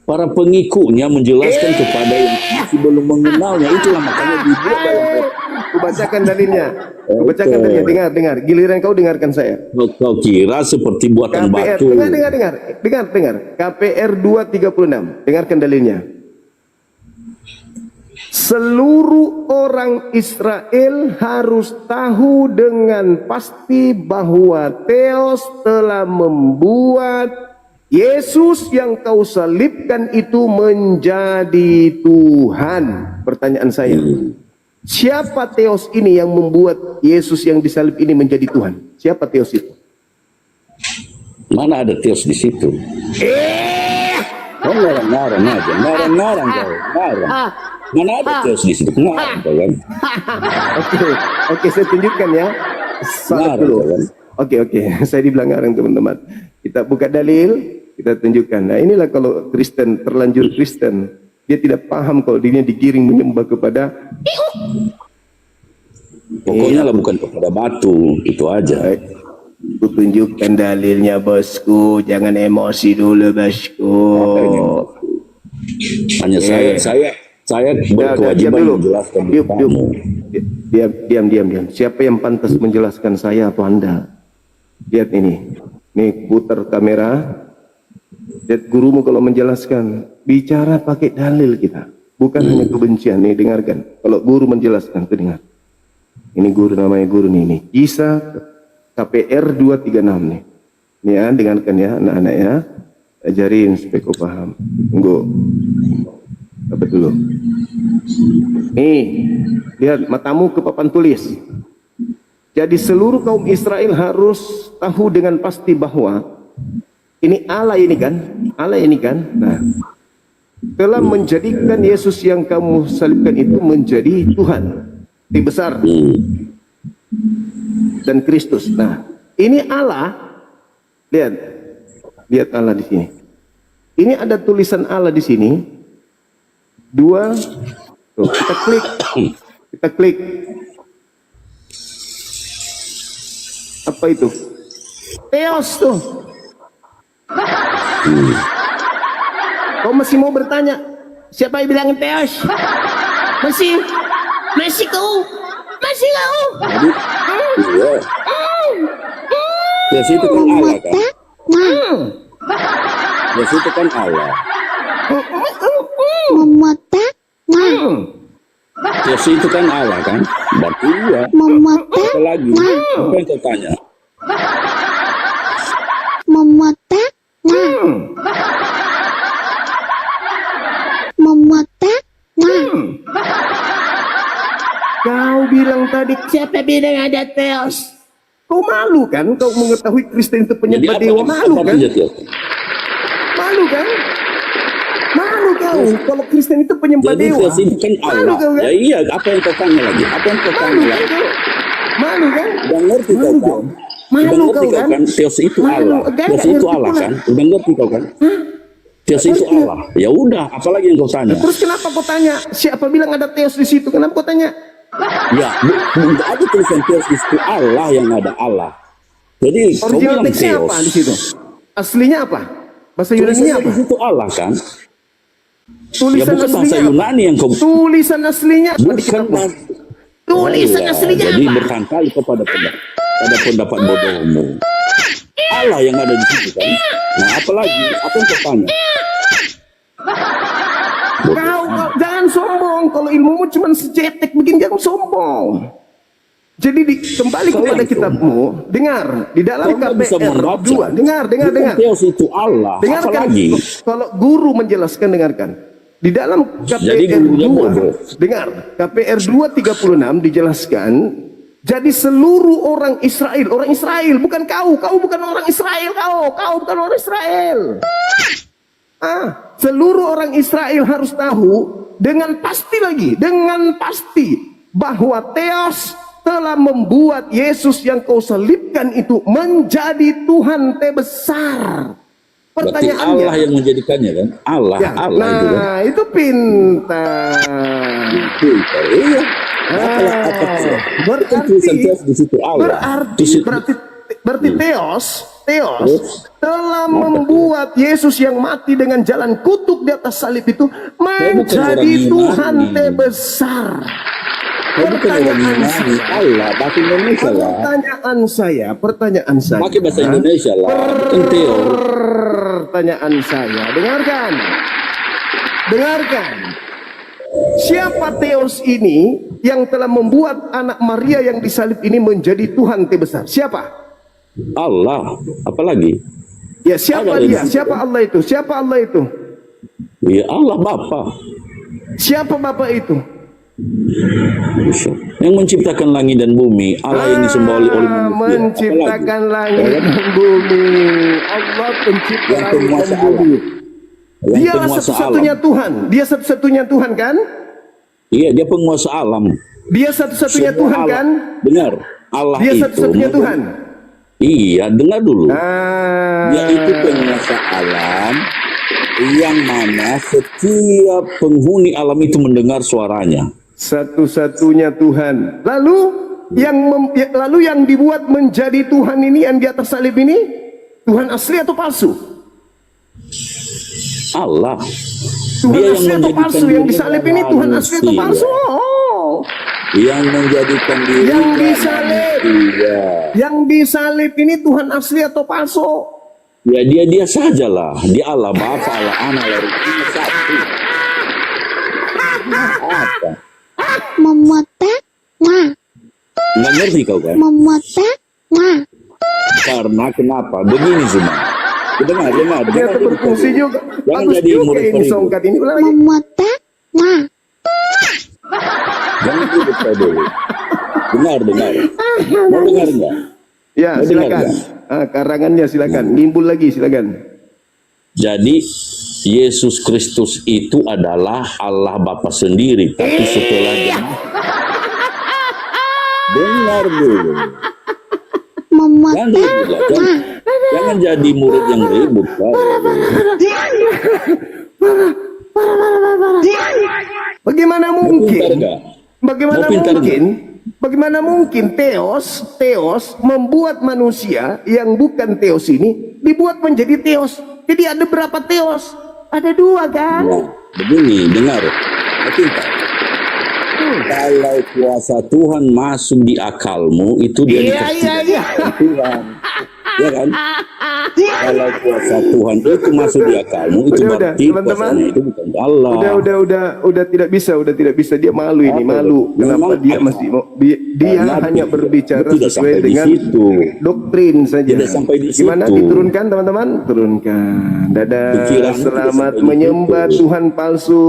[SPEAKER 6] Para pengikutnya menjelaskan kepada yang masih belum mengenalnya. Itulah makanya dibuat dalam
[SPEAKER 2] Aku bacakan dalilnya. Aku bacakan dalilnya. Dengar. Giliran kau dengarkan saya.
[SPEAKER 6] kau kira seperti buatan
[SPEAKER 2] KPR,
[SPEAKER 6] batu.
[SPEAKER 2] dengar. KPR 236. Dengarkan dalilnya. Seluruh orang Israel harus tahu dengan pasti bahwa Theos telah membuat Yesus yang kau salibkan itu menjadi Tuhan. Pertanyaan saya, siapa Theos ini yang membuat Yesus yang disalib ini menjadi Tuhan? Siapa Theos itu?
[SPEAKER 6] Mana ada Theos di situ? Kau ngarang-ngarang aja, ngarang-ngarang kau, ngarang. Mana ada Theos di situ? Ngarang kau kan?
[SPEAKER 2] Oke, saya tunjukkan ya. Salat dulu. Oke, saya dibilang ngarang teman-teman. Kita buka dalil, kita tunjukkan. Nah, inilah kalau Kristen, terlanjur Kristen, dia tidak paham kalau dirinya digiring menyembah kepada
[SPEAKER 6] Pokoknya lah bukan kepada batu, itu aja.
[SPEAKER 2] Aku tunjukkan dalilnya bosku, jangan emosi dulu bosku.
[SPEAKER 6] Hanya saya berkewajiban menjelaskan kamu.
[SPEAKER 2] Diam. Siapa yang pantas menjelaskan saya atau Anda? Lihat ini. Nih putar kamera. Lihat gurumu kalau menjelaskan, bicara pakai dalil kita. Bukan hanya kebencian. Nih dengarkan. Kalau guru menjelaskan, tuh dengar. Ini guru, namanya guru nih. Kisah KPR 236 nih. Nih ya, dengarkan ya anak-anak ya. Ajarin supaya kau paham. Tunggu. Apa dulu? Nih, lihat matamu ke papan tulis. Jadi seluruh kaum Israel harus tahu dengan pasti bahwa ini Allah ini kan. Nah, telah menjadikan Yesus yang kamu salibkan itu menjadi Tuhan, yang besar dan Kristus. Nah, ini Allah. Lihat Allah di sini. Ini ada tulisan Allah di sini. Tuh, kita klik. Apa itu? Theos tuh. Kau masih mau bertanya? Siapa yang bilang Theos? Masih kau?
[SPEAKER 6] Jadi, iya. Theos itu kan Allah kan? Theos itu kan Allah. Theos itu kan Allah kan? Berarti iya. Apa lagi? Apa yang kau tanya?
[SPEAKER 2] Kau bilang tadi, siapa bilang ada Theos? Kau malu kan? Kau mengetahui Kristen itu
[SPEAKER 6] Jadi
[SPEAKER 2] penyembah
[SPEAKER 6] apa
[SPEAKER 2] dewa, malu
[SPEAKER 6] apa
[SPEAKER 2] kan?
[SPEAKER 6] saja Theos?
[SPEAKER 2] Malu kan? Malu kau. Kalau Kristen itu penyembah
[SPEAKER 6] Jadi
[SPEAKER 2] dewa.
[SPEAKER 6] Theos itu kan
[SPEAKER 2] Malu
[SPEAKER 6] Allah.
[SPEAKER 2] kau kan?
[SPEAKER 6] Ya iya, apa yang kau tanya lagi? Apa yang kau tanya
[SPEAKER 2] Malu
[SPEAKER 6] lagi?
[SPEAKER 2] kan? Malu kan?
[SPEAKER 6] Udah ngerti kau kan?
[SPEAKER 2] Malu
[SPEAKER 6] Udah ngerti
[SPEAKER 2] kau
[SPEAKER 6] kau
[SPEAKER 2] kan?
[SPEAKER 6] kan? Theos itu
[SPEAKER 2] Malu.
[SPEAKER 6] Allah.
[SPEAKER 2] Enggak,
[SPEAKER 6] Theos itu
[SPEAKER 2] ngerti
[SPEAKER 6] Allah
[SPEAKER 2] pula.
[SPEAKER 6] kan? Udah ngerti kau kan? Theos itu Allah. Ya udah, apalagi yang kau tanya?
[SPEAKER 2] Terus kenapa kau tanya? Siapa bilang ada Theos di situ? Kenapa kau tanya?
[SPEAKER 6] Ya, enggak ada tulisan Theos di situ. Allah yang ada Allah. Jadi kau
[SPEAKER 2] Original
[SPEAKER 6] bilang
[SPEAKER 2] teksnya
[SPEAKER 6] Theos.
[SPEAKER 2] apa di situ? Aslinya apa? Bahasa Yunani
[SPEAKER 6] Tulisannya
[SPEAKER 2] apa?
[SPEAKER 6] di situ Allah kan? Ya
[SPEAKER 2] Tulisan
[SPEAKER 6] bukan bahasa
[SPEAKER 2] aslinya apa?
[SPEAKER 6] Yunani yang kau
[SPEAKER 2] Tulisan aslinya apa?
[SPEAKER 6] bukan
[SPEAKER 2] Diketahui.
[SPEAKER 6] bahasa.
[SPEAKER 2] Tulisan
[SPEAKER 6] Iya,
[SPEAKER 2] aslinya
[SPEAKER 6] jadi
[SPEAKER 2] apa?
[SPEAKER 6] berkali kepada pendapat bodohmu. Allah yang ada di situ kan. Nah, apalagi apa yang kau tanya?
[SPEAKER 2] Kau jangan sombong. Kalau ilmumu cuma sejetek begini, jangan sombong. Jadi kembali kepada kitabmu, dengar di dalam
[SPEAKER 6] Kau bisa
[SPEAKER 2] KPR
[SPEAKER 6] membaca.
[SPEAKER 2] 2, dengar.
[SPEAKER 6] Theos itu Allah.
[SPEAKER 2] Dengarkan,
[SPEAKER 6] Apalagi?
[SPEAKER 2] kalau guru menjelaskan, dengarkan. Di dalam
[SPEAKER 6] Jadi
[SPEAKER 2] KPR
[SPEAKER 6] gurunya
[SPEAKER 2] 2,
[SPEAKER 6] bodoh.
[SPEAKER 2] dengar, KPR 2:36 dijelaskan, jadi seluruh orang Israel, bukan kau bukan orang Israel, kau bukan orang Israel. Seluruh orang Israel harus tahu dengan pasti bahwa Theos telah membuat Yesus yang kau salibkan itu menjadi Tuhan terbesar.
[SPEAKER 6] Berarti
[SPEAKER 2] Pertanyaannya,
[SPEAKER 6] Allah yang menjadikannya kan? Allah
[SPEAKER 2] ya,
[SPEAKER 6] itu kan.
[SPEAKER 2] nah itu pintar.
[SPEAKER 6] Iya. Berarti tulisan Theos di situ Allah.
[SPEAKER 2] Berarti Theos telah membuat Yesus yang mati dengan jalan kutuk di atas salib itu menjadi Tuhan terbesar. Pertanyaan saya,
[SPEAKER 6] Allah, bahasa Indonesia lah.
[SPEAKER 2] Pertanyaan saya.
[SPEAKER 6] Pakai bahasa Indonesia lah. Bukan Theo.
[SPEAKER 2] Pertanyaan saya, dengarkan. Siapa Theos ini yang telah membuat anak Maria yang disalib ini menjadi Tuhan terbesar? Siapa?
[SPEAKER 6] Allah. Apalagi?
[SPEAKER 2] Ya, siapa dia? Siapa Allah itu?
[SPEAKER 6] Ya Allah Bapa.
[SPEAKER 2] Siapa Bapa itu?
[SPEAKER 6] Yang menciptakan langit dan bumi, Allah yang disembah oleh manusia.
[SPEAKER 2] Menciptakan langit dan bumi. Allah pencipta
[SPEAKER 6] Yang
[SPEAKER 2] langit
[SPEAKER 6] penguasa
[SPEAKER 2] dan bumi.
[SPEAKER 6] Yang
[SPEAKER 2] Dialah
[SPEAKER 6] penguasa
[SPEAKER 2] satu-satunya
[SPEAKER 6] alam.
[SPEAKER 2] Tuhan. Dia satu-satunya Tuhan kan?
[SPEAKER 6] Iya, dia penguasa alam.
[SPEAKER 2] Dia satu-satunya
[SPEAKER 6] Semua
[SPEAKER 2] Tuhan
[SPEAKER 6] alam.
[SPEAKER 2] kan?
[SPEAKER 6] Benar. Allah
[SPEAKER 2] Dia
[SPEAKER 6] itu
[SPEAKER 2] satu-satunya Tuhan.
[SPEAKER 6] Iya, dengar dulu. Dia itu penguasa alam yang mana setiap penghuni alam itu mendengar suaranya.
[SPEAKER 2] Satu-satunya Tuhan. Lalu yang dibuat menjadi Tuhan ini yang di atas salib ini, Tuhan asli atau palsu?
[SPEAKER 6] Allah.
[SPEAKER 2] Tuhan
[SPEAKER 6] Dia
[SPEAKER 2] asli atau palsu? Yang disalib ini Tuhan asli atau palsu?
[SPEAKER 6] Yang menjadikan diri
[SPEAKER 2] Yang disalib ini Tuhan asli atau palsu?
[SPEAKER 6] Ya dia sajalah. Dia Allah Bapa, Allah Anak, Allah Roh Kudus, satu. Apa?
[SPEAKER 7] Memotak,
[SPEAKER 6] Nggak ngerti kau kan?
[SPEAKER 7] memotak,
[SPEAKER 6] Karena kenapa? Begini cuma. Dengar.
[SPEAKER 2] Ternyata berfungsi juga.
[SPEAKER 6] Jangan
[SPEAKER 2] Bagus
[SPEAKER 6] jadi
[SPEAKER 2] juga
[SPEAKER 6] murid
[SPEAKER 2] ini
[SPEAKER 6] peribu.
[SPEAKER 2] songkat ini. Ulang lagi.
[SPEAKER 7] memotak,
[SPEAKER 6] Jangan ribut kau dulu. Dengar. Mau dengar enggak?
[SPEAKER 2] Ya,
[SPEAKER 6] Mau dengar
[SPEAKER 2] silakan.
[SPEAKER 6] nggak?
[SPEAKER 2] Karangannya silakan. Nimbul lagi silakan.
[SPEAKER 6] Jadi Yesus Kristus itu adalah Allah Bapa sendiri. Tapi setelah dia dengar dulu. Jangan ribut lah. Jangan jadi murid yang ribut. Kau.
[SPEAKER 2] Bagaimana
[SPEAKER 6] Pintar
[SPEAKER 2] mungkin?
[SPEAKER 6] nggak?
[SPEAKER 2] Bagaimana
[SPEAKER 6] Mau pintar
[SPEAKER 2] mungkin? Bagaimana mungkin Theos membuat manusia yang bukan Theos ini dibuat menjadi Theos? Jadi ada berapa Theos? Ada dua kan?
[SPEAKER 6] Nah, begini, dengar. Pintar. Kalau kuasa Tuhan masuk di akalmu, itu dia dikasih
[SPEAKER 2] Iya.
[SPEAKER 6] Tuhan. Ya kan? Kalau kuasa Tuhan itu masuk di akalmu, itu
[SPEAKER 2] Udah,
[SPEAKER 6] berarti
[SPEAKER 2] teman-teman.
[SPEAKER 6] kuasanya itu bukan Allah.
[SPEAKER 2] Udah tidak bisa. Dia malu ini,
[SPEAKER 6] Apa?
[SPEAKER 2] malu. Kenapa
[SPEAKER 6] Memang
[SPEAKER 2] dia
[SPEAKER 6] apa?
[SPEAKER 2] masih mau? Dia
[SPEAKER 6] Karena
[SPEAKER 2] hanya berbicara
[SPEAKER 6] tidak
[SPEAKER 2] sesuai
[SPEAKER 6] sampai di
[SPEAKER 2] dengan
[SPEAKER 6] situ.
[SPEAKER 2] doktrin saja.
[SPEAKER 6] Tidak sampai di
[SPEAKER 2] Gimana
[SPEAKER 6] situ.
[SPEAKER 2] diturunkan teman-teman? Turunkan. Dadah.
[SPEAKER 6] Pikiran
[SPEAKER 2] Selamat
[SPEAKER 6] tidak sampai di
[SPEAKER 2] menyembah
[SPEAKER 6] situ.
[SPEAKER 2] Tuhan palsu.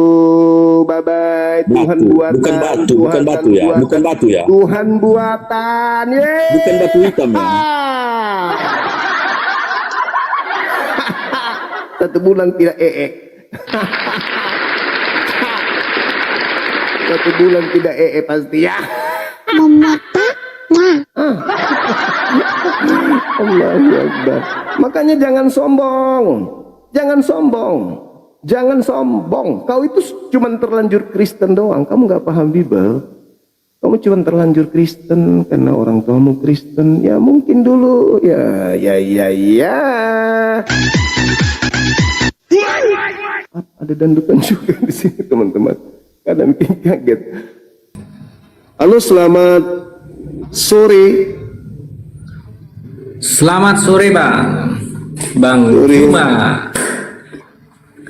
[SPEAKER 2] Bye bye. Tuhan
[SPEAKER 6] Batu.
[SPEAKER 2] buatan.
[SPEAKER 6] Bukan batu,
[SPEAKER 2] Tuhan
[SPEAKER 6] bukan batu ya.
[SPEAKER 2] buatan.
[SPEAKER 6] Bukan batu ya.
[SPEAKER 2] Tuhan buatan. Yeay.
[SPEAKER 6] Bukan batu hitam ya.
[SPEAKER 2] Satu bulan tidak Satu bulan tidak pasti ya.
[SPEAKER 7] memotak,
[SPEAKER 2] Allahu Akbar. Makanya jangan sombong. Kau itu cuma terlanjur Kristen doang. Kamu nggak paham Bible. Kamu cuma terlanjur Kristen karena orang tuamu Kristen. Ya mungkin dulu. Ya. Ada dandukan juga di sini teman-teman. Kadang bikin kaget. Halo, selamat sore.
[SPEAKER 8] Selamat sore Bang
[SPEAKER 2] Sore.
[SPEAKER 8] Juma.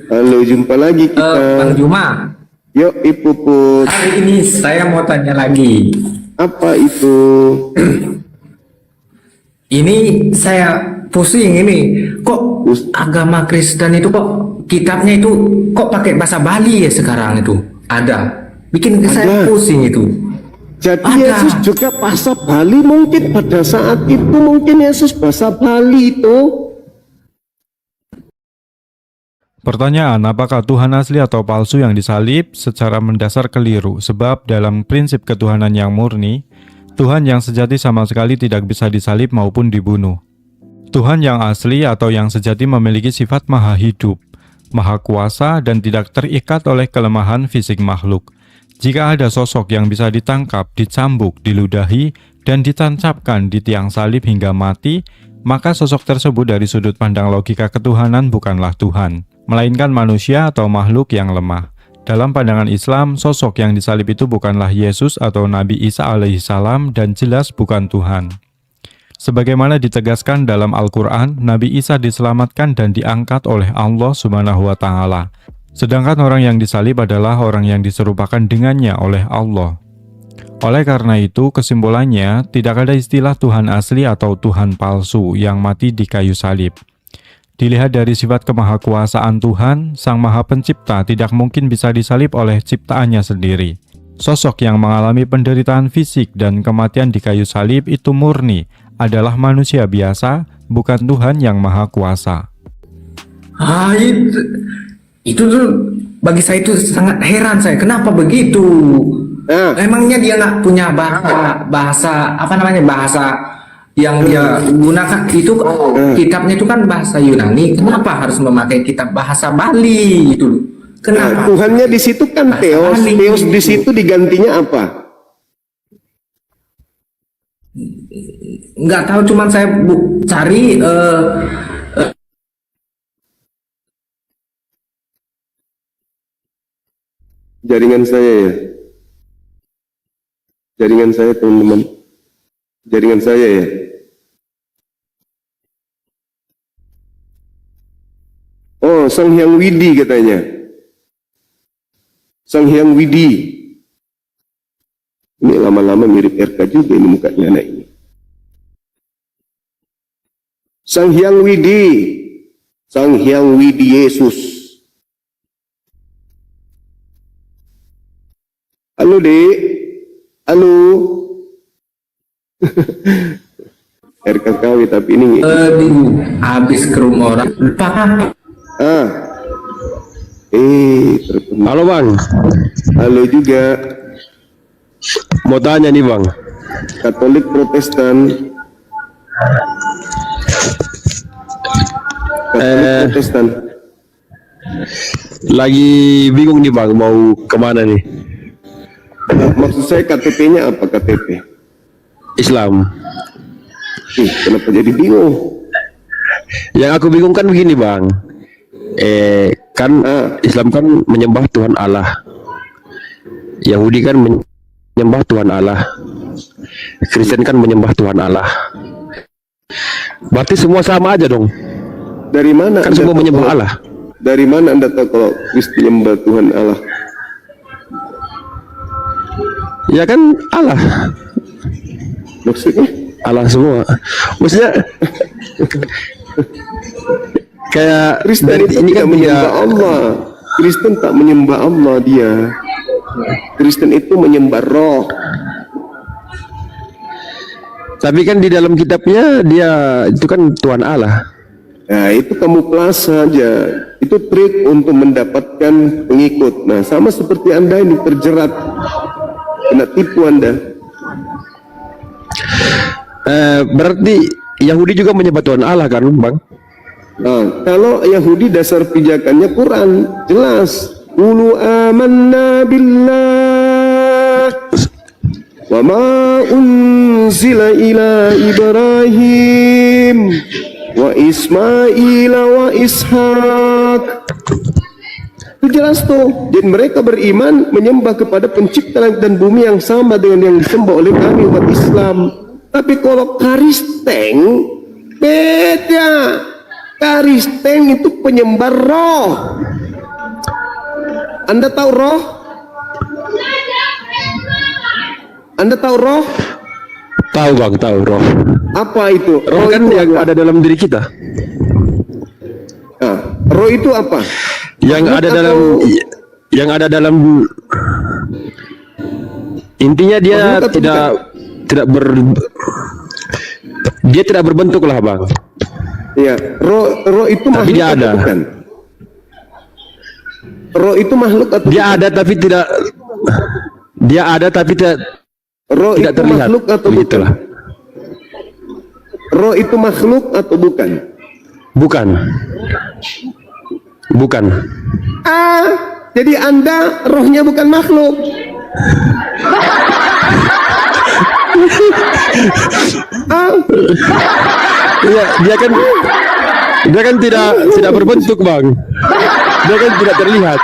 [SPEAKER 2] Halo, jumpa lagi
[SPEAKER 8] Bang
[SPEAKER 2] kita.
[SPEAKER 8] Juma,
[SPEAKER 2] Yuk, Ipuput.
[SPEAKER 8] hari ini saya mau tanya lagi.
[SPEAKER 2] Apa itu?
[SPEAKER 8] Ini saya pusing ini. Kok agama Kristen itu kok kitabnya itu kok pakai bahasa Bali ya sekarang itu? Ada. Bikin saya pusing itu.
[SPEAKER 2] Jadi
[SPEAKER 8] Ada.
[SPEAKER 2] Yesus juga bahasa Bali mungkin pada saat itu mungkin Yesus bahasa Bali itu.
[SPEAKER 3] Pertanyaan, apakah Tuhan asli atau palsu yang disalib secara mendasar keliru? Sebab dalam prinsip ketuhanan yang murni, Tuhan yang sejati sama sekali tidak bisa disalib maupun dibunuh. Tuhan yang asli atau yang sejati memiliki sifat maha hidup, maha kuasa, dan tidak terikat oleh kelemahan fisik makhluk. Jika ada sosok yang bisa ditangkap, dicambuk, diludahi, dan ditancapkan di tiang salib hingga mati, maka sosok tersebut dari sudut pandang logika ketuhanan bukanlah Tuhan, melainkan manusia atau makhluk yang lemah. Dalam pandangan Islam, sosok yang disalib itu bukanlah Yesus atau Nabi Isa alaihissalam dan jelas bukan Tuhan. Sebagaimana ditegaskan dalam Al-Quran, Nabi Isa diselamatkan dan diangkat oleh Allah Subhanahu wa Ta'ala. Sedangkan orang yang disalib adalah orang yang diserupakan dengannya oleh Allah. Oleh karena itu, kesimpulannya tidak ada istilah Tuhan asli atau Tuhan palsu yang mati di kayu salib. Dilihat dari sifat kemahakuasaan Tuhan, Sang Maha Pencipta tidak mungkin bisa disalib oleh ciptaannya sendiri. Sosok yang mengalami penderitaan fisik dan kematian di kayu salib itu murni, adalah manusia biasa, bukan Tuhan yang Maha Kuasa.
[SPEAKER 8] Itu tuh bagi saya itu sangat heran saya. Kenapa begitu? Emangnya dia nggak punya bahasa yang dia gunakan itu kitabnya itu kan bahasa Yunani. Kenapa harus memakai kitab bahasa Bali itu? Kenapa?
[SPEAKER 2] Tuhannya di situ kan
[SPEAKER 8] Bahasa
[SPEAKER 2] Theos.
[SPEAKER 8] Bali.
[SPEAKER 2] Theos di situ digantinya apa?
[SPEAKER 8] Nggak tahu, cuman saya cari
[SPEAKER 2] Jaringan saya ya. Jaringan saya teman-teman. Jaringan saya ya. Oh, Sang Hyang Widi katanya. Sang Hyang Widi. Ini lama-lama mirip RK juga ini mukanya anak ini. Sang Hyang Widi. Sang Hyang Widi Yesus. Halo, Dek. Halo. RKKW tapi ini
[SPEAKER 8] habis ke rumah orang.
[SPEAKER 2] Terpenuh. Halo, Bang. Halo juga. Mau tanya nih, Bang. Katolik Protestan. Katolik Protestan.
[SPEAKER 9] Lagi bingung nih, Bang, mau kemana nih?
[SPEAKER 2] Maksud saya KTP-nya apa KTP?
[SPEAKER 9] Islam.
[SPEAKER 2] Kenapa jadi bingung?
[SPEAKER 9] Yang aku bingung kan begini, Bang. Islam kan menyembah Tuhan Allah. Yahudi kan menyembah Tuhan Allah. Kristen kan menyembah Tuhan Allah. Berarti semua sama aja dong.
[SPEAKER 2] Dari mana?
[SPEAKER 9] Kan semua menyembah Allah.
[SPEAKER 2] Dari mana Anda tahu kalau Kristen menyembah Tuhan Allah?
[SPEAKER 9] Ya kan Allah.
[SPEAKER 2] Maksudnya?
[SPEAKER 9] Allah semua. Maksudnya kayak
[SPEAKER 2] Kristen itu
[SPEAKER 9] ini
[SPEAKER 2] tidak
[SPEAKER 9] kan
[SPEAKER 2] menyembah Allah. Kristen tak menyembah Allah dia. Kristen itu menyembah roh.
[SPEAKER 9] Tapi kan di dalam kitabnya dia itu kan Tuhan Allah.
[SPEAKER 2] Nah, itu kamuflase saja. Itu trik untuk mendapatkan pengikut. Nah, sama seperti Anda ini terjerat. Kena tipu Anda.
[SPEAKER 9] Berarti Yahudi juga menyembah Tuhan Allah kan, Bang?
[SPEAKER 2] Nah, kalau Yahudi dasar pijakannya Quran jelas. Qulu amanna billah wa ma unzila ila Ibrahim wa Ismail wa Ishak. Itu jelas tuh. Jadi mereka beriman menyembah kepada pencipta langit dan bumi yang sama dengan yang disembah oleh kami umat Islam. Tapi kalau Kristen beda. Kristen itu penyembah roh. Anda tahu roh? Anda tahu roh?
[SPEAKER 9] Tahu bang, tahu roh.
[SPEAKER 2] Apa itu?
[SPEAKER 9] Roh kan
[SPEAKER 2] itu
[SPEAKER 9] yang
[SPEAKER 2] apa?
[SPEAKER 9] ada dalam diri kita.
[SPEAKER 2] Nah, roh itu apa?
[SPEAKER 9] Yang
[SPEAKER 2] Makhluk
[SPEAKER 9] ada dalam,
[SPEAKER 2] atau-
[SPEAKER 9] yang ada dalam, intinya dia
[SPEAKER 2] Makhluk atau
[SPEAKER 9] dia tidak berbentuk lah bang.
[SPEAKER 2] Iya, roh itu
[SPEAKER 9] Tapi
[SPEAKER 2] makhluk
[SPEAKER 9] dia
[SPEAKER 2] atau
[SPEAKER 9] ada.
[SPEAKER 2] bukan? Roh itu makhluk atau
[SPEAKER 9] Dia
[SPEAKER 2] bukan?
[SPEAKER 9] ada tapi tidak, dia ada tapi tidak
[SPEAKER 2] Roh
[SPEAKER 9] tidak
[SPEAKER 2] itu
[SPEAKER 9] terlihat.
[SPEAKER 2] makhluk atau bukan?
[SPEAKER 9] Begitulah.
[SPEAKER 2] Roh itu makhluk atau bukan?
[SPEAKER 9] Bukan. Bukan.
[SPEAKER 2] Jadi Anda rohnya bukan makhluk.
[SPEAKER 9] Iya, dia kan tidak berbentuk bang. Dia kan tidak terlihat.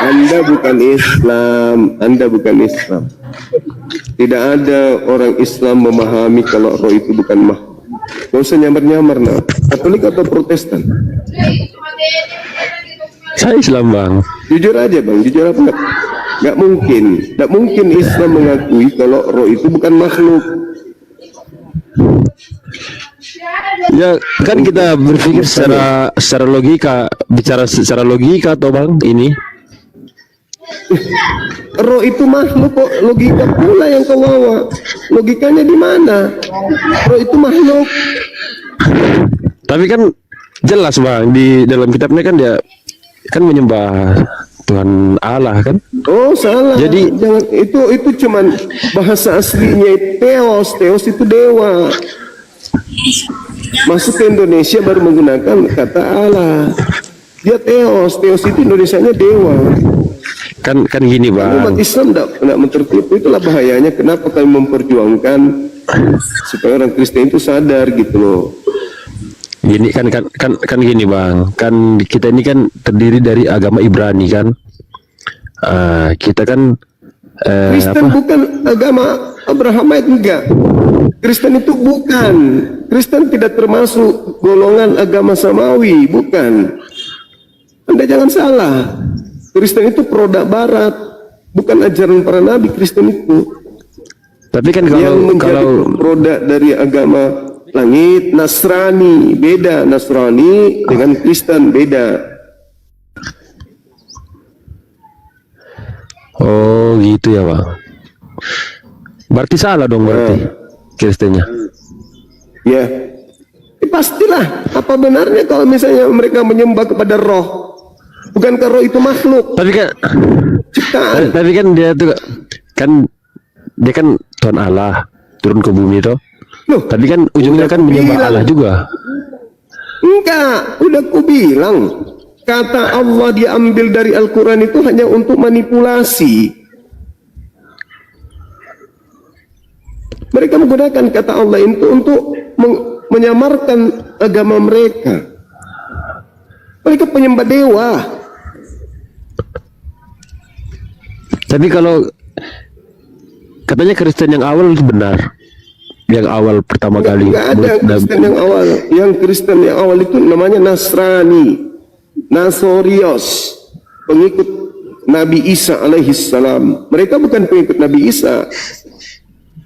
[SPEAKER 2] Anda bukan Islam. Anda bukan Islam. Tidak ada orang Islam memahami kalau roh itu bukan makhluk. Gak usah nyamar-nyamar, nah. Katolik atau Protestan?
[SPEAKER 9] Saya Islam bang.
[SPEAKER 2] Jujur aja bang, jujur apa? Gak mungkin Islam mengakui kalau roh itu bukan makhluk.
[SPEAKER 9] Ya kan kita berpikir secara logika, bicara secara logika atau bang ini.
[SPEAKER 2] Roh itu makhluk kok, logika pula yang kau bawa. Logikanya di mana? Roh itu makhluk.
[SPEAKER 9] Tapi kan jelas bang di dalam kitabnya kan dia kan menyembah Tuhan Allah kan.
[SPEAKER 2] Oh salah.
[SPEAKER 9] Jadi-
[SPEAKER 2] jangan itu cuman bahasa aslinya Theos itu dewa. Masuk ke Indonesia baru menggunakan kata Allah. Dia Theos itu Indonesianya dewa.
[SPEAKER 9] Kan gini
[SPEAKER 2] Umat
[SPEAKER 9] bang.
[SPEAKER 2] Islam tidak mentertipu, itulah bahayanya. Kenapa kami memperjuangkan supaya orang Kristen itu sadar gitu loh.
[SPEAKER 9] Gini kan gini bang. Kan kita ini kan terdiri dari agama Ibrani kan. Kita kan
[SPEAKER 2] Kristen bukan agama Abrahamite, enggak. Kristen itu bukan. Kristen tidak termasuk golongan agama Samawi, bukan. Anda jangan salah. Kristen itu produk Barat, bukan ajaran para nabi. Kristen itu
[SPEAKER 9] tapi kan
[SPEAKER 2] yang menjadi
[SPEAKER 9] kalau
[SPEAKER 2] produk dari agama langit. Nasrani beda, Nasrani dengan Kristen beda.
[SPEAKER 9] oh gitu ya bang. Berarti salah dong berarti Kristennya.
[SPEAKER 2] Ya, pastilah. Apa benarnya kalau misalnya mereka menyembah kepada roh? Bukankah roh itu makhluk
[SPEAKER 9] Tapi kan
[SPEAKER 2] ciptaan?
[SPEAKER 9] tapi kan dia tuh kan dia kan Tuhan Allah turun ke bumi toh.
[SPEAKER 2] Loh,
[SPEAKER 9] Tapi kan ujungnya
[SPEAKER 2] udah
[SPEAKER 9] kan menyembah
[SPEAKER 2] kubilang.
[SPEAKER 9] Allah juga.
[SPEAKER 2] Enggak, udah ku bilang. Kata Allah diambil dari Al-Quran itu hanya untuk manipulasi. Mereka menggunakan kata Allah itu untuk menyamarkan agama mereka. Mereka penyembah dewa.
[SPEAKER 9] Tapi kalau katanya Kristen yang awal itu benar. Yang awal pertama kali.
[SPEAKER 2] Enggak ada Kristen yang awal. Yang Kristen yang awal itu namanya Nasrani, Nasorios, pengikut Nabi Isa alaihissalam. Mereka bukan pengikut Nabi Isa.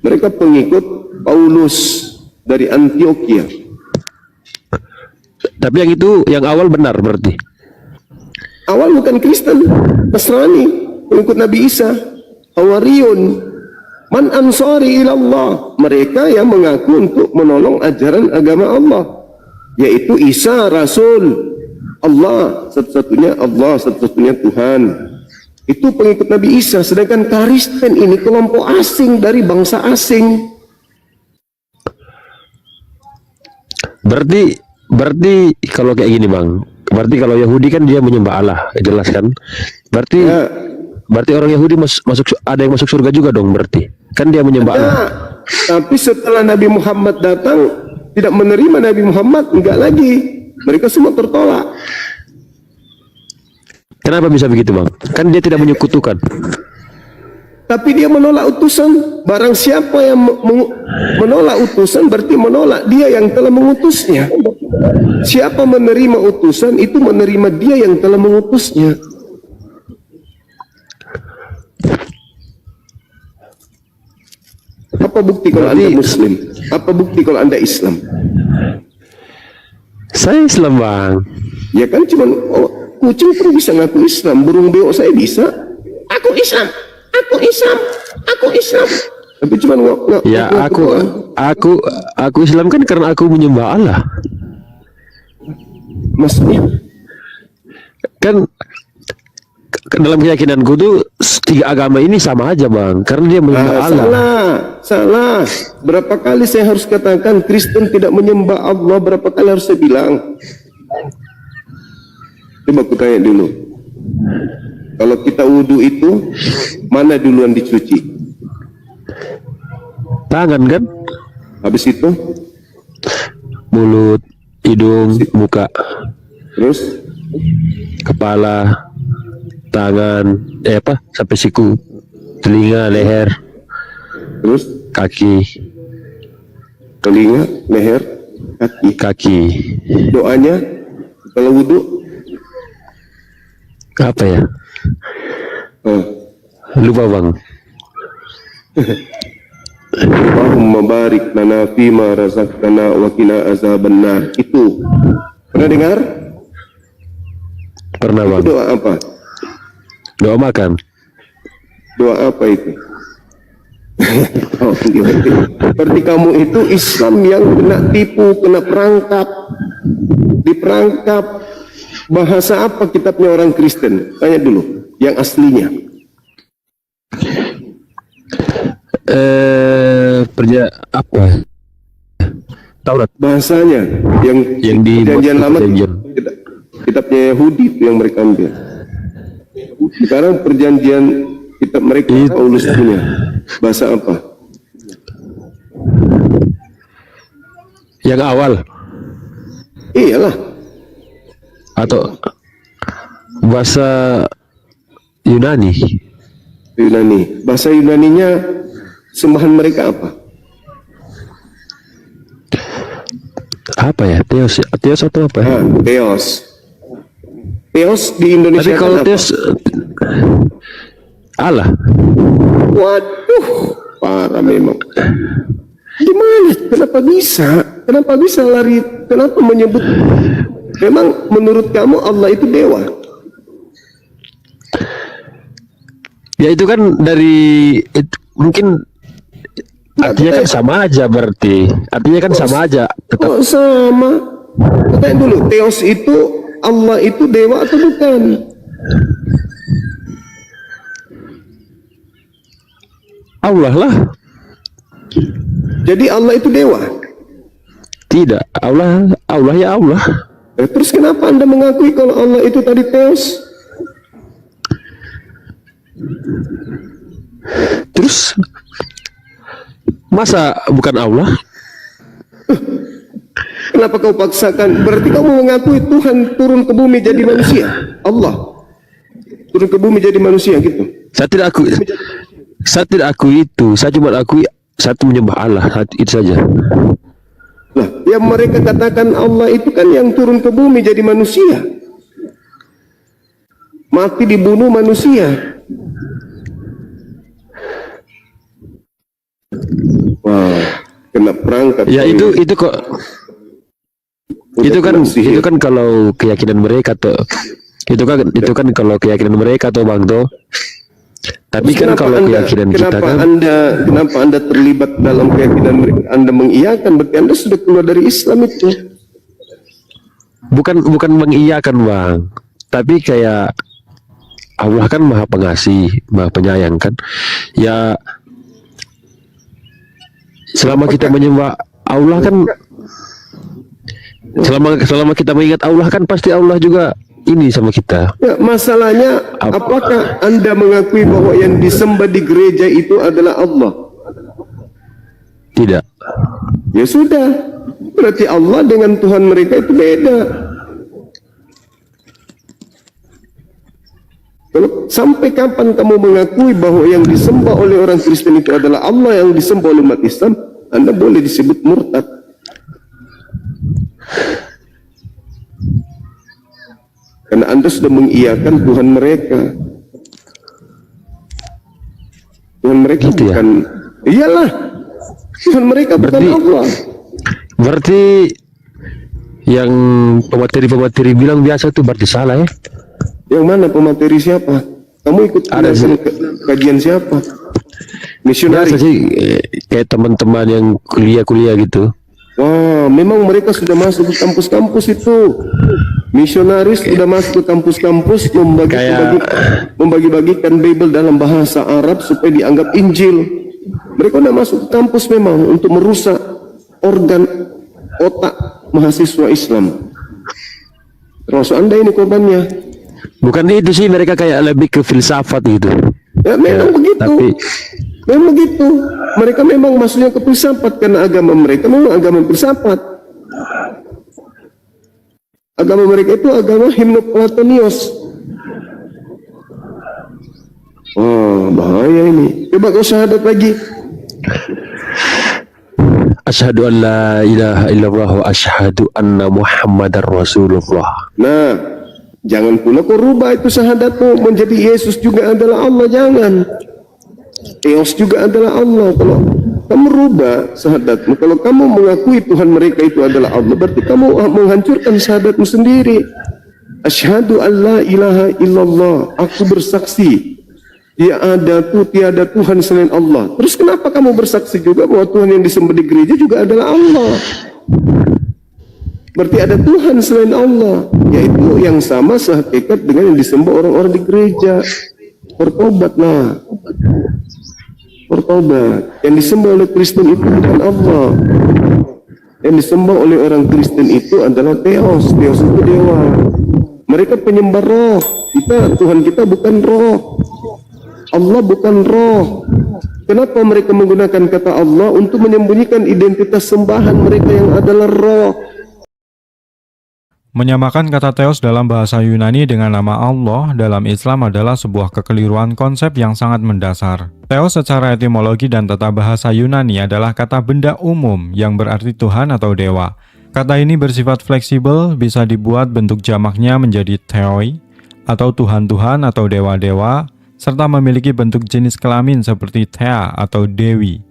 [SPEAKER 2] Mereka pengikut Paulus dari Antioquia.
[SPEAKER 9] Tapi yang itu yang awal benar berarti.
[SPEAKER 2] Awal bukan Kristen, Nasrani, pengikut Nabi Isa, Hawariyun. Man ansari ilallah, mereka yang mengaku untuk menolong ajaran agama Allah, yaitu Isa Rasul Allah, satu-satunya Tuhan. Itu pengikut Nabi Isa. Sedangkan Kristen ini kelompok asing dari bangsa asing.
[SPEAKER 9] Berarti kalau kayak gini bang, berarti kalau Yahudi kan dia menyembah Allah, jelas kan? Berarti
[SPEAKER 2] Ya.
[SPEAKER 9] berarti orang Yahudi masuk ada yang masuk surga juga dong berarti? Kan dia menyembah Allah.
[SPEAKER 2] Nah, tapi setelah Nabi Muhammad datang, tidak menerima Nabi Muhammad, enggak lagi. Mereka semua tertolak.
[SPEAKER 9] Kenapa bisa begitu bang? Kan dia tidak menyekutukan.
[SPEAKER 2] Tapi dia menolak utusan. Barang siapa yang menolak utusan berarti menolak dia yang telah mengutusnya. Siapa menerima utusan itu menerima dia yang telah mengutusnya. Apa bukti kalau Anda Muslim? Apa bukti kalau Anda Islam?
[SPEAKER 9] Saya Islam, Bang.
[SPEAKER 2] Ya kan cuman kucing pun bisa ngaku Islam, burung beo saya bisa. Aku Islam, aku Islam, aku Islam. Tapi cuman
[SPEAKER 9] Ya, aku Islam kan karena aku menyembah Allah.
[SPEAKER 2] Maksudnya?
[SPEAKER 9] Kan dalam keyakinanku tuh 3 agama ini sama aja, Bang, karena dia menyembah Allah.
[SPEAKER 2] Salah. Berapa kali saya harus katakan Kristen tidak menyembah Allah? Berapa kali harus saya bilang? Coba aku tanya dulu. Kalau kita wudhu itu, mana duluan dicuci?
[SPEAKER 9] Tangan kan?
[SPEAKER 2] Habis itu?
[SPEAKER 9] Mulut, hidung, muka,
[SPEAKER 2] Terus?
[SPEAKER 9] kepala, tangan, sampai siku, telinga, leher,
[SPEAKER 2] Terus?
[SPEAKER 9] kaki,
[SPEAKER 2] Telinga, leher,
[SPEAKER 9] kaki.
[SPEAKER 2] Doanya kalau wudhu?
[SPEAKER 9] Apa ya? Lupa, Bang.
[SPEAKER 2] Allahumma barik lana fima razaqtana wa qina azabannar. Itu pernah dengar?
[SPEAKER 9] Pernah, Bang.
[SPEAKER 2] Itu doa apa?
[SPEAKER 9] Doa makan.
[SPEAKER 2] Doa apa itu? Berarti kamu itu Islam yang kena tipu, kena perangkap, diperangkap. Bahasa apa kitabnya orang Kristen? Tanya dulu, yang aslinya.
[SPEAKER 9] Apa? Taurat.
[SPEAKER 2] Bahasanya yang
[SPEAKER 9] di
[SPEAKER 2] perjanjian lama,
[SPEAKER 9] perjanjian.
[SPEAKER 2] kitabnya Yahudi itu yang mereka ambil. Sekarang perjanjian kitab mereka Paulus punya. Bahasa apa?
[SPEAKER 9] Yang awal.
[SPEAKER 2] Iyalah.
[SPEAKER 9] Atau bahasa Yunani.
[SPEAKER 2] Bahasa Yunaninya sembahan mereka apa?
[SPEAKER 9] Apa ya? Theos atau apa?
[SPEAKER 2] Theos. Theos di Indonesia.
[SPEAKER 9] Tapi kalau
[SPEAKER 2] kan
[SPEAKER 9] Theos Allah.
[SPEAKER 2] Waduh, parah memang. Gimana? Kenapa bisa? Kenapa bisa lari? Kenapa menyebut? Memang menurut kamu Allah itu dewa?
[SPEAKER 9] Ya itu kan mungkin artinya kan sama aja berarti. Artinya kan sama aja. Tetap.
[SPEAKER 2] Sama. Tanya dulu, Theos itu Allah itu dewa atau bukan?
[SPEAKER 9] Allah lah.
[SPEAKER 2] Jadi Allah itu dewa?
[SPEAKER 9] Tidak. Allah ya Allah.
[SPEAKER 2] Terus kenapa Anda mengakui kalau Allah itu tadi Theos?
[SPEAKER 9] Terus masa bukan Allah?
[SPEAKER 2] Kenapa kau paksakan? Berarti kamu mengakui Tuhan turun ke bumi jadi manusia. Allah turun ke bumi jadi manusia gitu.
[SPEAKER 9] Saya tidak akui itu. Saya cuma akui satu menyembah Allah. Itu saja.
[SPEAKER 2] Lah, yang mereka katakan Allah itu kan yang turun ke bumi jadi manusia. Mati dibunuh manusia. Wah, kena perangkap.
[SPEAKER 9] Ya itu kok. Itu kan kalau keyakinan mereka tuh. Itu kan kalau keyakinan mereka tuh, Bang tuh. Tapi kan kalau keyakinan kita kan,
[SPEAKER 2] kenapa Anda terlibat dalam keyakinan mereka? Anda mengiyakan, berarti Anda sudah keluar dari Islam itu.
[SPEAKER 9] bukan mengiyakan, Bang. Tapi kayak Allah kan Maha Pengasih, Maha Penyayang kan. Ya selama kita menyembah Allah kan, selama kita mengingat Allah kan pasti Allah juga ini sama kita.
[SPEAKER 2] Ya, masalahnya apakah Anda mengakui bahwa yang disembah di gereja itu adalah Allah?
[SPEAKER 9] Tidak.
[SPEAKER 2] Ya sudah, berarti Allah dengan Tuhan mereka itu beda. Kalau sampai kapan kamu mengakui bahwa yang disembah oleh orang Kristen itu adalah Allah yang disembah oleh umat Islam, Anda boleh disebut murtad. Karena Anda sudah mengiyakan Tuhan mereka. Tuhan mereka
[SPEAKER 9] gitu
[SPEAKER 2] bukan.
[SPEAKER 9] Ya?
[SPEAKER 2] Iyalah, Tuhan mereka bukan Allah.
[SPEAKER 9] Berarti yang pemateri bilang biasa tuh berarti salah ya?
[SPEAKER 2] Yang mana pemateri siapa? Kamu ikut kajian siapa? Misionari.
[SPEAKER 9] Biasa sih kayak teman-teman yang kuliah gitu.
[SPEAKER 2] Wah, memang mereka sudah masuk ke kampus-kampus itu. Misionaris sudah masuk ke kampus-kampus membagi-bagikan Bible dalam bahasa Arab supaya dianggap Injil. Mereka sudah masuk ke kampus memang untuk merusak organ otak mahasiswa Islam. Termasuk Anda ini korbannya.
[SPEAKER 9] Bukan itu sih, mereka kayak lebih ke filsafat gitu.
[SPEAKER 2] Ya memang begitu. Memang begitu. Mereka memang maksudnya ke filsafat karena agama mereka memang agama filsafat. Agama mereka itu agama himnoplatonios. Wah, bahaya ini. Coba kau syahadat lagi.
[SPEAKER 9] Asyhadu an la ilaha illallah wa asyhadu anna Muhammadar Rasulullah.
[SPEAKER 2] Nah, jangan pula kau rubah itu syahadatmu menjadi Yesus juga adalah Allah, jangan. Theos juga adalah Allah. Kalau kamu rubah syahadatmu, kalau kamu mengakui Tuhan mereka itu adalah Allah, berarti kamu menghancurkan syahadatmu sendiri. Asyhadu an la ilaha illallah, aku bersaksi tiada Tuhan selain Allah. Terus kenapa kamu bersaksi juga bahwa Tuhan yang disembah di gereja juga adalah Allah? Berarti ada Tuhan selain Allah, yaitu yang sama sehakikat dengan yang disembah orang-orang di gereja. Bertobatlah. Bertobat. Yang disembah oleh Kristen itu bukan Allah. Yang disembah oleh orang Kristen itu adalah Theos. Theos itu dewa. Mereka penyembah roh. Tuhan kita bukan roh. Allah bukan roh. Kenapa mereka menggunakan kata Allah untuk menyembunyikan identitas sembahan mereka yang adalah roh?
[SPEAKER 3] Menyamakan kata Theos dalam bahasa Yunani dengan nama Allah dalam Islam adalah sebuah kekeliruan konsep yang sangat mendasar. Theos secara etimologi dan tata bahasa Yunani adalah kata benda umum yang berarti Tuhan atau dewa. Kata ini bersifat fleksibel, bisa dibuat bentuk jamaknya menjadi theoi atau Tuhan-Tuhan atau dewa-dewa, serta memiliki bentuk jenis kelamin seperti Thea atau Dewi.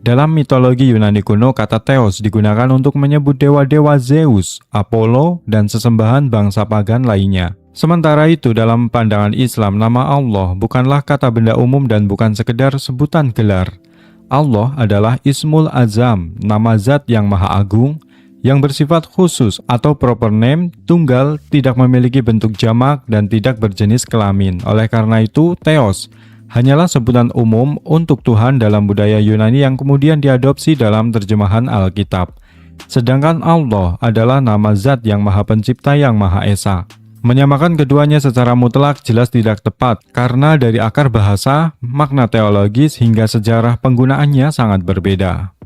[SPEAKER 3] Dalam mitologi Yunani kuno, kata Theos digunakan untuk menyebut dewa-dewa Zeus, Apollo, dan sesembahan bangsa pagan lainnya. Sementara itu, dalam pandangan Islam, nama Allah bukanlah kata benda umum dan bukan sekedar sebutan gelar. Allah adalah Ismul Azam, nama zat yang maha agung, yang bersifat khusus atau proper name, tunggal, tidak memiliki bentuk jamak, dan tidak berjenis kelamin. Oleh karena itu, Theos hanyalah sebutan umum untuk Tuhan dalam budaya Yunani yang kemudian diadopsi dalam terjemahan Alkitab. Sedangkan Allah adalah nama zat yang maha pencipta yang maha esa. Menyamakan keduanya secara mutlak jelas tidak tepat, karena dari akar bahasa, makna teologis hingga sejarah penggunaannya sangat berbeda.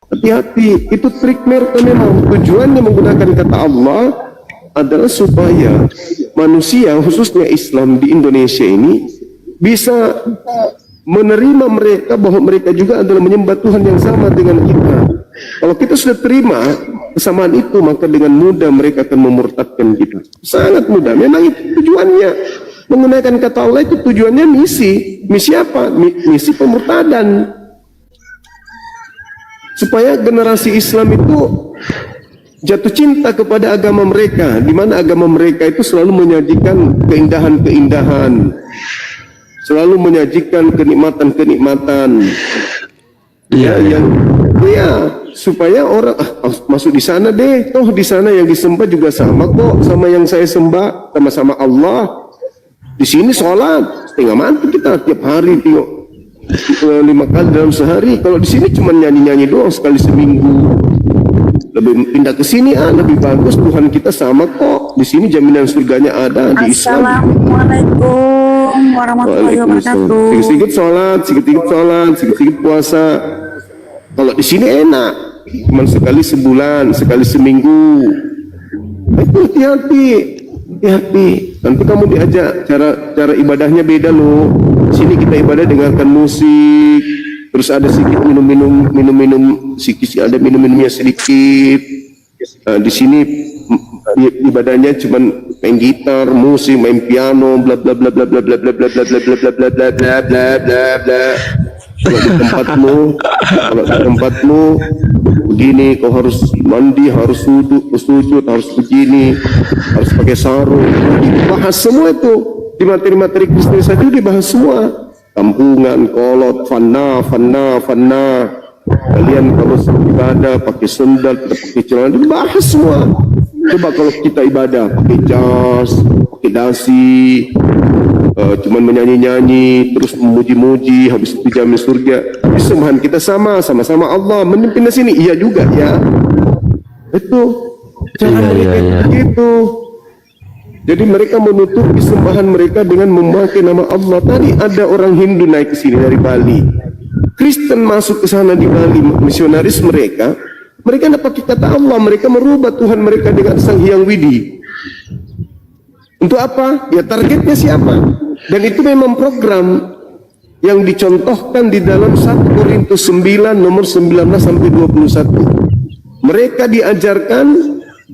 [SPEAKER 2] Hati-hati, itu trik mereka memang. Tujuannya menggunakan kata Allah adalah supaya manusia, khususnya Islam di Indonesia ini, bisa menerima mereka bahwa mereka juga adalah menyembah Tuhan yang sama dengan kita. Kalau kita sudah terima kesamaan itu, maka dengan mudah mereka akan memurtadkan kita. Sangat mudah. Memang itu tujuannya. Menggunakan kata Allah itu tujuannya misi. Misi apa? Misi pemurtadan. Supaya generasi Islam itu jatuh cinta kepada agama mereka, di mana agama mereka itu selalu menyajikan keindahan-keindahan, selalu menyajikan kenikmatan-kenikmatan, supaya orang masuk di sana deh, toh di sana yang disembah juga sama kok sama yang saya sembah, sama-sama Allah. Di sini sholat setengah mati kita tiap hari tengok 5 kali dalam sehari. Kalau di sini cuma nyanyi-nyanyi doang sekali seminggu. Lebih pindah ke sini lebih bagus. Tuhan kita sama kok. Di sini jaminan surganya ada di Islam.
[SPEAKER 10] Assalamualaikum warahmatullahi wabarakatuh.
[SPEAKER 2] Sedikit-sedikit sholat, sedikit-sedikit puasa. Kalau di sini enak, cuma sekali sebulan, sekali seminggu. Itu hati-hati. Nanti kamu diajak cara ibadahnya beda loh. Sini kita ibadah dengarkan musik, terus ada sedikit minum-minum sedikit, ada minum-minumnya sedikit. Di sini ibadahnya cuman main gitar, musik, main piano, bla bla bla bla bla bla bla bla bla bla bla bla bla bla bla bla bla bla. Kalau di tempatmu begini, kau harus mandi, harus sujud, harus begini, harus pakai sarung. Dibahas semua itu di materi-materi Kristen saja dibahas semua. Kampungan, kolot, fana. Kalian kalau ibadah pakai sendal, pakai celana, dibahas semua. Coba kalau kita ibadah pakai jas, pakai dasi, cuman menyanyi-nyanyi, terus memuji-muji, habis itu jamin surga. Sembahan kita sama-sama Allah memimpin di sini. Iya juga ya. Itu cara mereka begitu. Jadi mereka menutupi sembahan mereka dengan memakai nama Allah. Tadi ada orang Hindu naik ke sini dari Bali. Kristen masuk ke sana di Bali, misionaris mereka dapat kata Allah, mereka merubah Tuhan mereka dengan Sang Hyang Widi. Untuk apa? Ya targetnya siapa? Dan itu memang program yang dicontohkan di dalam 1 Korintus 9 nomor 19 sampai 21. Mereka diajarkan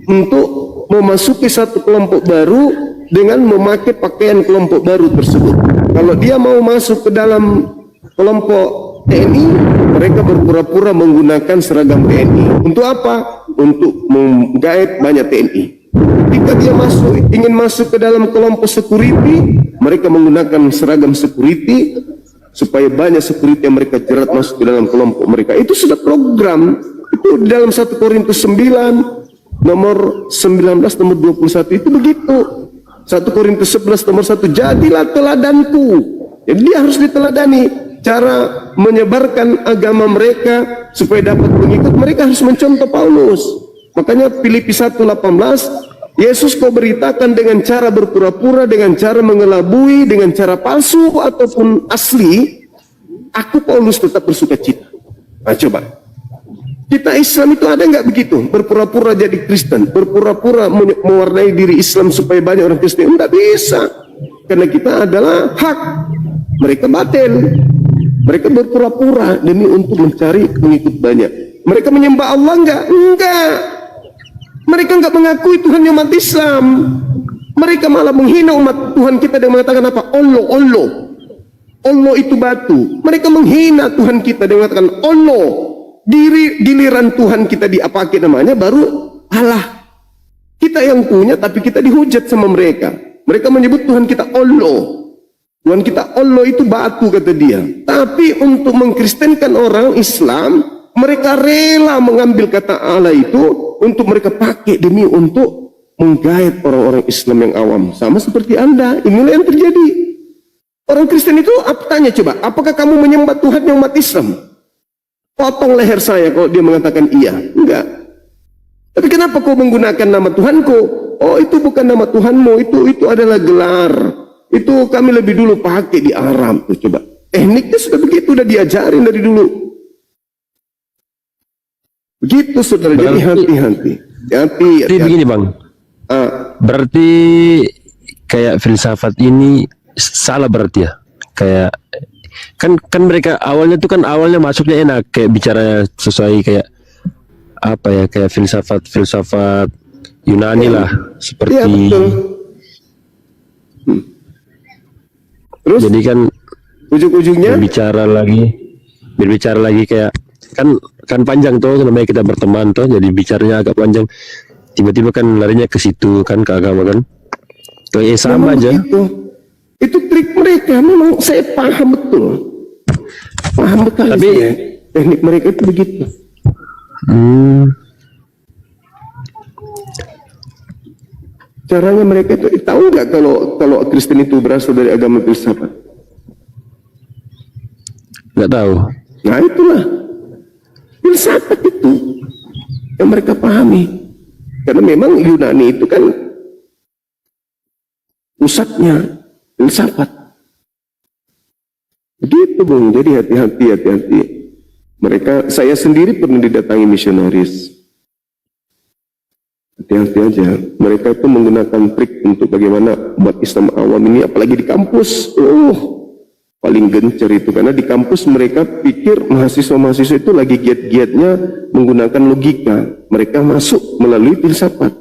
[SPEAKER 2] untuk memasuki satu kelompok baru dengan memakai pakaian kelompok baru tersebut. Kalau dia mau masuk ke dalam kelompok TNI, mereka berpura-pura menggunakan seragam TNI. Untuk apa? Untuk menggait banyak TNI. Ketika dia ingin masuk ke dalam kelompok security, mereka menggunakan seragam security supaya banyak security yang mereka jerat masuk ke dalam kelompok mereka. Itu sudah program. Itu di dalam 1 Korintus 9 nomor 19 nomor 21 itu begitu. 1 Korintus 11 nomor 1, jadilah teladanku. Jadi dia harus diteladani. Cara menyebarkan agama mereka supaya dapat pengikut, mereka harus mencontoh Paulus. Makanya Filipi 1:18, Yesus kau beritakan dengan cara berpura-pura, dengan cara mengelabui, dengan cara palsu ataupun asli, aku Paulus tetap bersuka cita. Nah coba, kita Islam itu ada nggak begitu? Berpura-pura jadi Kristen, berpura-pura mewarnai diri Islam supaya banyak orang Kristen. Enggak bisa, karena kita adalah hak, mereka batil. Mereka berpura-pura demi untuk mencari pengikut banyak. Mereka menyembah Allah enggak? Enggak. Mereka enggak mengakui Tuhan umat Islam. Mereka malah menghina umat Tuhan kita dengan mengatakan apa? Allah. Allah itu batu. Mereka menghina Tuhan kita dengan mengatakan Allah. Giliran Tuhan kita diapakai namanya baru Allah. Kita yang punya tapi kita dihujat sama mereka. Mereka menyebut Tuhan kita Allah. Tuhan kita Allah itu batu kata dia. Tapi untuk mengkristenkan orang Islam, mereka rela mengambil kata Allah itu untuk mereka pakai demi untuk menggait orang-orang Islam yang awam. Sama seperti Anda, inilah yang terjadi. Orang Kristen itu tanya coba, apakah kamu menyembah Tuhan yang umat Islam? Potong leher saya kalau dia mengatakan iya. Enggak. Tapi kenapa kau menggunakan nama Tuhanku? Oh itu bukan nama Tuhanmu, itu adalah gelar. Itu kami lebih dulu pakai di Arab tuh, coba. Tekniknya sudah begitu, udah diajarin dari dulu. Begitu saudara, jadi hati-hati.
[SPEAKER 9] Jadi begini bang, berarti kayak filsafat ini salah berarti ya? Kayak kan mereka awalnya tuh kan masuknya enak, kayak bicara sesuai kayak apa ya, kayak filsafat Yunani lah, seperti.
[SPEAKER 2] Iya betul. Terus
[SPEAKER 9] jadi kan
[SPEAKER 2] ujung-ujungnya
[SPEAKER 9] berbicara lagi kayak kan panjang tuh namanya kita berteman tuh, jadi bicaranya agak panjang, tiba-tiba kan larinya ke situ kan, ke agama kan. Tuh ya sama aja.
[SPEAKER 2] Itu trik mereka, memang saya paham betul. Tapi teknik mereka itu begitu. Caranya mereka itu, tahu nggak kalau Kristen itu berasal dari agama filsafat?
[SPEAKER 9] Nggak tahu.
[SPEAKER 2] Nah itulah filsafat itu yang mereka pahami. Karena memang Yunani itu kan pusatnya filsafat. Begitu bung. Jadi hati-hati. Saya sendiri pernah didatangi misionaris. Hati-hati aja. Mereka itu menggunakan trik untuk bagaimana umat Islam awam ini, apalagi di kampus. Paling gencar itu. Karena di kampus mereka pikir mahasiswa-mahasiswa itu lagi giat-giatnya menggunakan logika. Mereka masuk melalui filsafat.